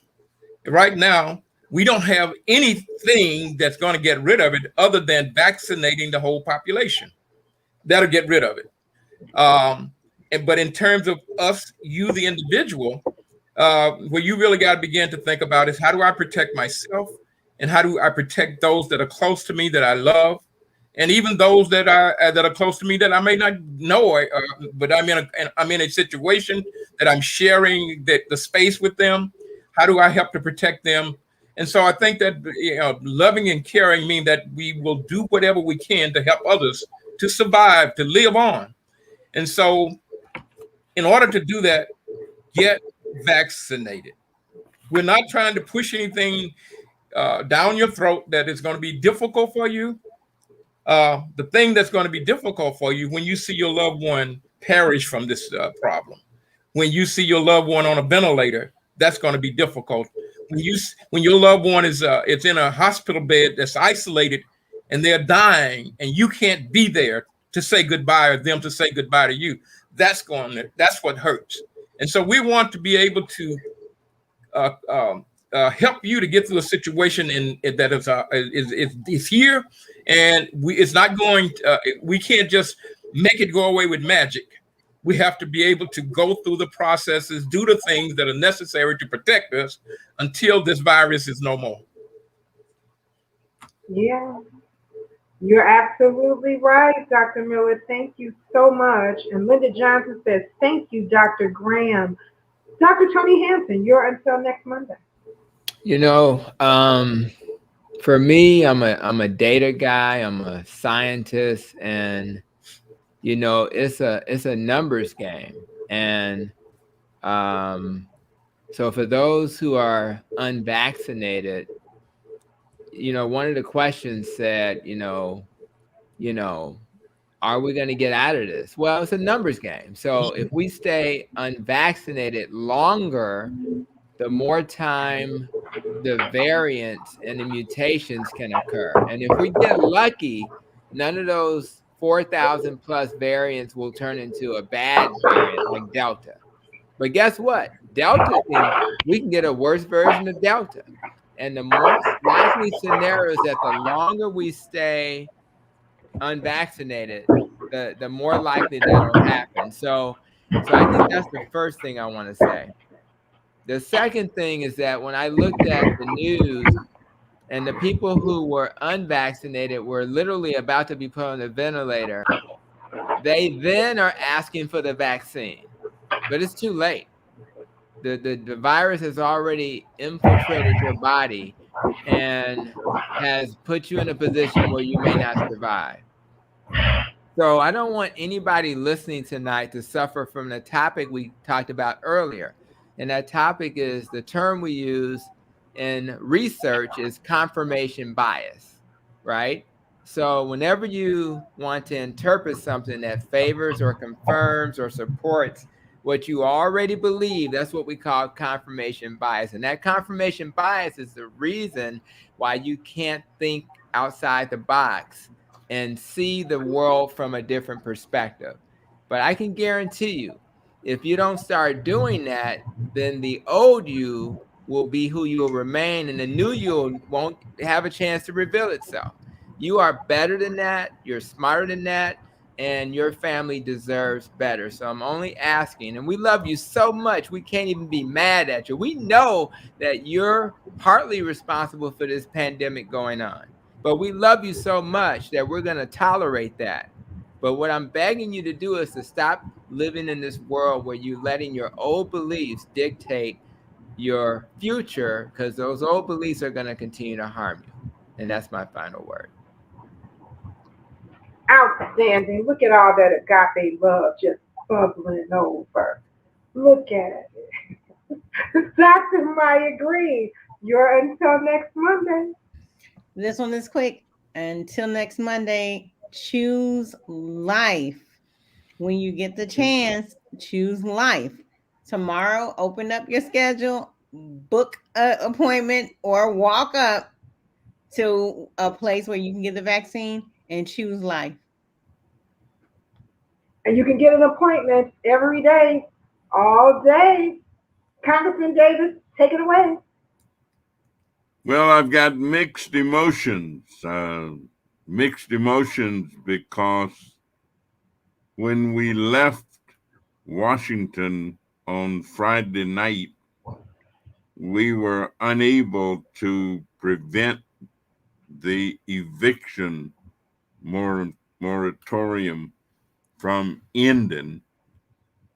Right now, we don't have anything that's going to get rid of it other than vaccinating the whole population. That'll get rid of it. but in terms of us, you, the individual, where you really got to begin to think about is how do I protect myself, and how do I protect those that are close to me that I love, and even those that are close to me that I may not know, but I'm in a situation that I'm sharing the space with them. How do I help to protect them? And so I think that loving and caring mean that we will do whatever we can to help others to survive, to live on. And so, in order to do that, get vaccinated. We're not trying to push anything down your throat that is going to be difficult for you. The thing that's going to be difficult for you when you see your loved one perish from this problem, when you see your loved one on a ventilator, that's going to be difficult. When your loved one is it's in a hospital bed that's isolated and they're dying and you can't be there to say goodbye or them to say goodbye to you, that's what hurts. And so we want to be able to help you to get through a situation that is here, and it's not going. We can't just make it go away with magic. We have to be able to go through the processes, do the things that are necessary to protect us until this virus is no more. Yeah, you're absolutely right, Dr. Miller. Thank you so much. And Linda Johnson says, thank you, Dr. Graham. Dr. Tony Hanson, you're until next Monday. For me, I'm a data guy. I'm a scientist, and it's a numbers game. And so for those who are unvaccinated, one of the questions said, are we going to get out of this? Well, it's a numbers game. So if we stay unvaccinated longer, the more time the variants and the mutations can occur. And if we get lucky, none of those 4,000 plus variants will turn into a bad variant like Delta. But guess what? We can get a worse version of Delta. And the most likely scenario is that the longer we stay unvaccinated, the more likely that'll happen. So I think that's the first thing I want to say. The second thing is that when I looked at the news and the people who were unvaccinated were literally about to be put on the ventilator, they then are asking for the vaccine, but it's too late. The virus has already infiltrated your body and has put you in a position where you may not survive. So I don't want anybody listening tonight to suffer from the topic we talked about earlier. And that topic is the term we use in research is confirmation bias, right? So whenever you want to interpret something that favors or confirms or supports what you already believe, that's what we call confirmation bias. And that confirmation bias is the reason why you can't think outside the box and see the world from a different perspective. But I can guarantee you, if you don't start doing that, then the old you will be who you will remain, and the new you won't have a chance to reveal itself. You are better than that. You're smarter than that. And your family deserves better. So I'm only asking, and we love you so much, we can't even be mad at you. We know that you're partly responsible for this pandemic going on, but we love you so much that we're going to tolerate that. But what I'm begging you to do is to stop living in this world where you're letting your old beliefs dictate your future, because those old beliefs are going to continue to harm you. And that's my final word. Outstanding. Look at all that agape love just bubbling over. Look at it. Dr. Maya Green, you're until next Monday. This one is quick. Until next Monday, choose life. When you get the chance, choose life. Tomorrow, open up your schedule, book an appointment, or walk up to a place where you can get the vaccine and choose life. And you can get an appointment every day, all day. Congressman Davis, take it away. Well, I've got mixed emotions. Mixed emotions because when we left Washington on Friday night, we were unable to prevent the eviction moratorium from ending.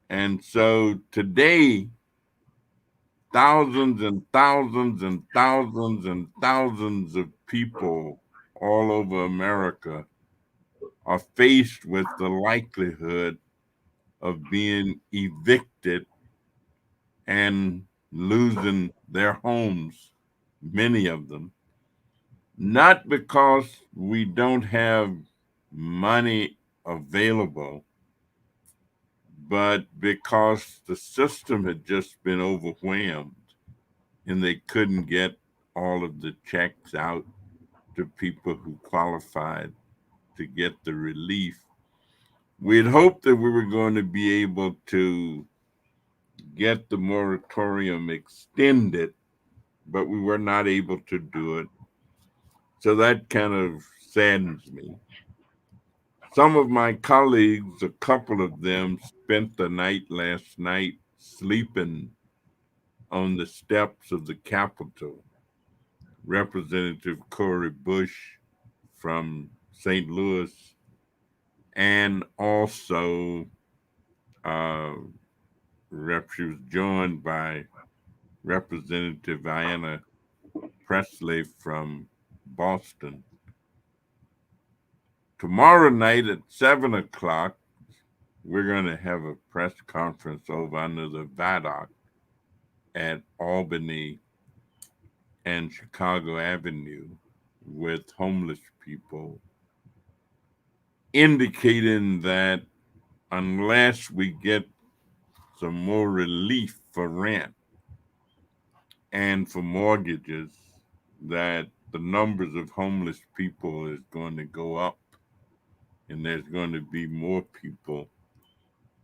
And so today, thousands and thousands and thousands and thousands of people all over America are faced with the likelihood of being evicted and losing their homes, many of them, not because we don't have money available, but because the system had just been overwhelmed and they couldn't get all of the checks out to people who qualified to get the relief. We had hoped that we were going to be able to get the moratorium extended, but we were not able to do it. So that kind of saddens me. Some of my colleagues, a couple of them, spent the night last night sleeping on the steps of the Capitol. Representative Cori Bush from St. Louis, and also she was joined by Representative Ayanna Presley from Boston. Tomorrow night at 7:00, we're going to have a press conference over under the viaduct at Albany and Chicago Avenue with homeless people, indicating that unless we get some more relief for rent and for mortgages, that the numbers of homeless people is going to go up, and there's going to be more people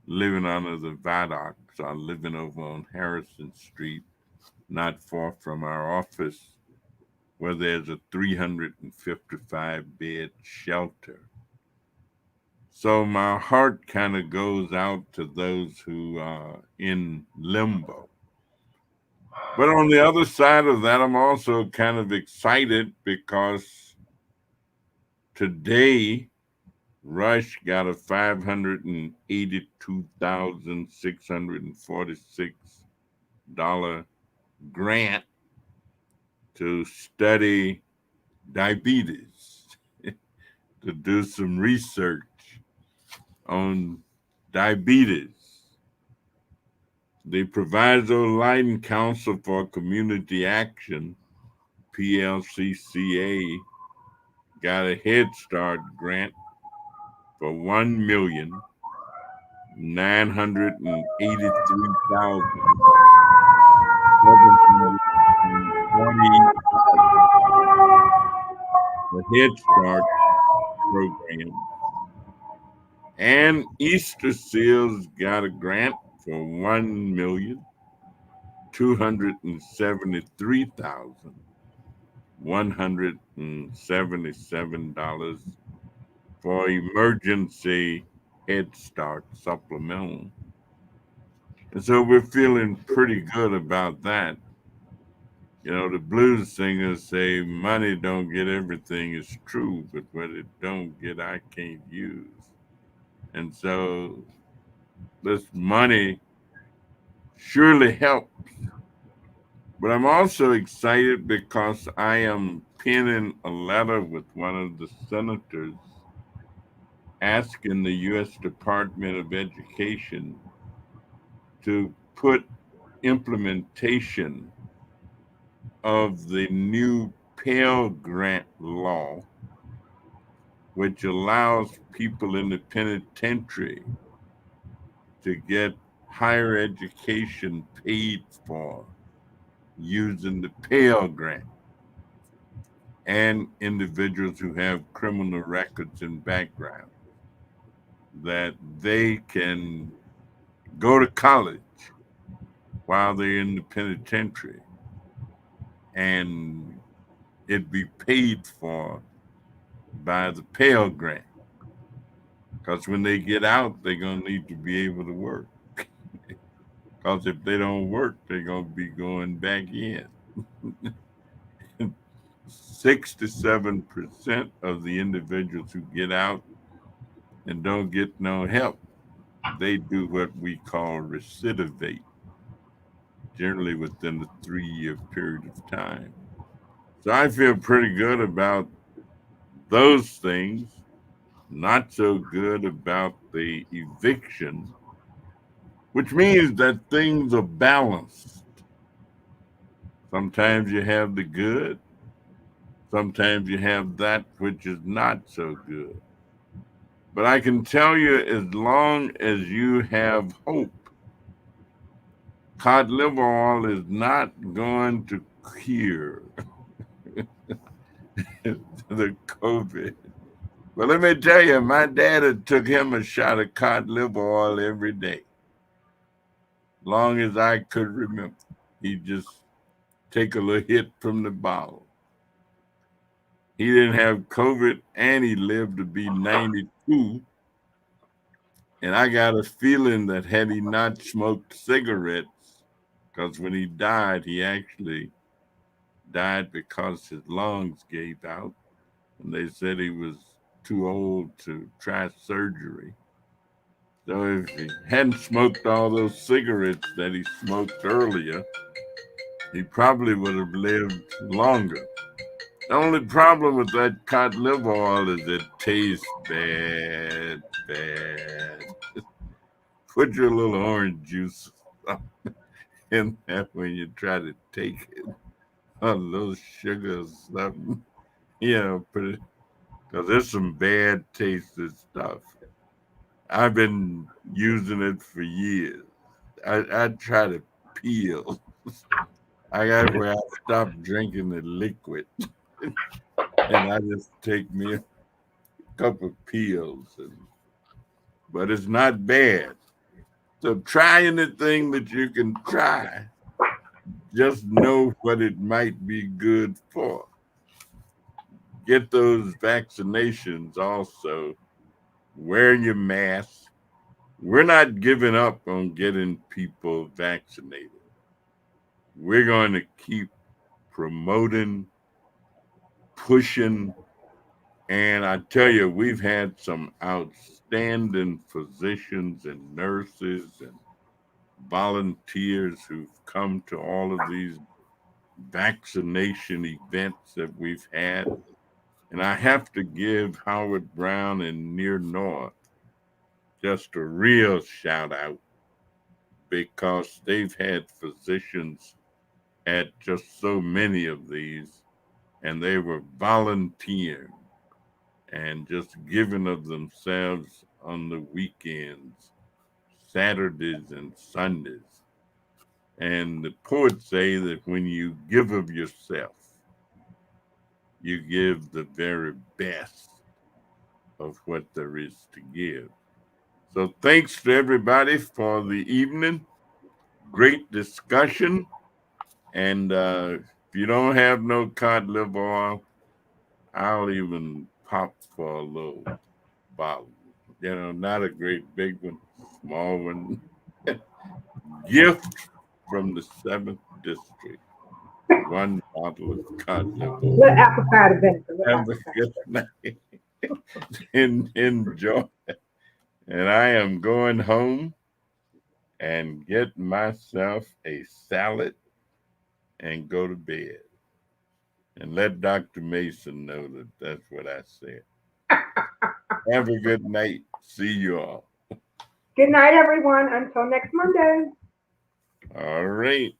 living under the viaducts or living over on Harrison Street, not far from our office, where there's a 355-bed shelter. So my heart kind of goes out to those who are in limbo. But on the other side of that, I'm also kind of excited because today Rush got a $582,646 grant to study diabetes, to do some research on diabetes. The Proviso Lighting Council for Community Action, PLCCA, got a Head Start grant for $1,983,740 the Head Start program. And Easter Seals got a grant for $1,273,177 for emergency Head Start supplemental. And so we're feeling pretty good about that. You know, the blues singers say money don't get everything is true, but what it don't get, I can't use. And so this money surely helps. But I'm also excited because I am penning a letter with one of the senators asking the U.S. Department of Education to put implementation of the new Pell Grant law, which allows people in the penitentiary to get higher education paid for using the Pell Grant, and individuals who have criminal records and background, that they can go to college while they're in the penitentiary and it be paid for by the Pell Grant. Because when they get out, they're going to need to be able to work. Because if they don't work, they're going to be going back in. 6 to 7% of the individuals who get out and don't get no help, they do what we call recidivate, generally within the 3-year period of time. So I feel pretty good about those things, not so good about the eviction, which means that things are balanced. Sometimes you have the good, sometimes you have that which is not so good. But I can tell you, as long as you have hope, cod liver oil is not going to cure the COVID. But let me tell you, my dad had took him a shot of cod liver oil every day, long as I could remember. He'd just take a little hit from the bottle. He didn't have COVID, and he lived to be 92. And I got a feeling that had he not smoked cigarettes, because when he died, he actually died because his lungs gave out. And they said he was too old to try surgery. So if he hadn't smoked all those cigarettes that he smoked earlier, he probably would have lived longer. The only problem with that cod liver oil is it tastes bad, bad. Put your little orange juice in there when you try to take it. A little sugar or something. Put it, because there's some bad tasting stuff. I've been using it for years. I try to peel. I got where I stopped drinking the liquid. And I just take me a cup of peels. But it's not bad. So try anything that you can try. Just know what it might be good for. Get those vaccinations also. Wear your mask. We're not giving up on getting people vaccinated. We're going to keep promoting, pushing, and I tell you, we've had some outstanding physicians and nurses and volunteers who've come to all of these vaccination events that we've had. And I have to give Howard Brown and Near North just a real shout out, because they've had physicians at just so many of these, and they were volunteering and just giving of themselves on the weekends, Saturdays and Sundays. And the poets say that when you give of yourself, you give the very best of what there is to give. So thanks to everybody for the evening. Great discussion. And if you don't have no cod liver oil, I'll even pop for a little bottle. Not a great big one, small one. Gift from the 7th District. One bottle of cod liver oil. Let apple cider vinegar. Have a good night. And enjoy. And I am going home and get myself a salad and go to bed. And let Dr. Mason know that that's what I said. Have a good night. See you all. Good night, everyone. Until next Monday. All right.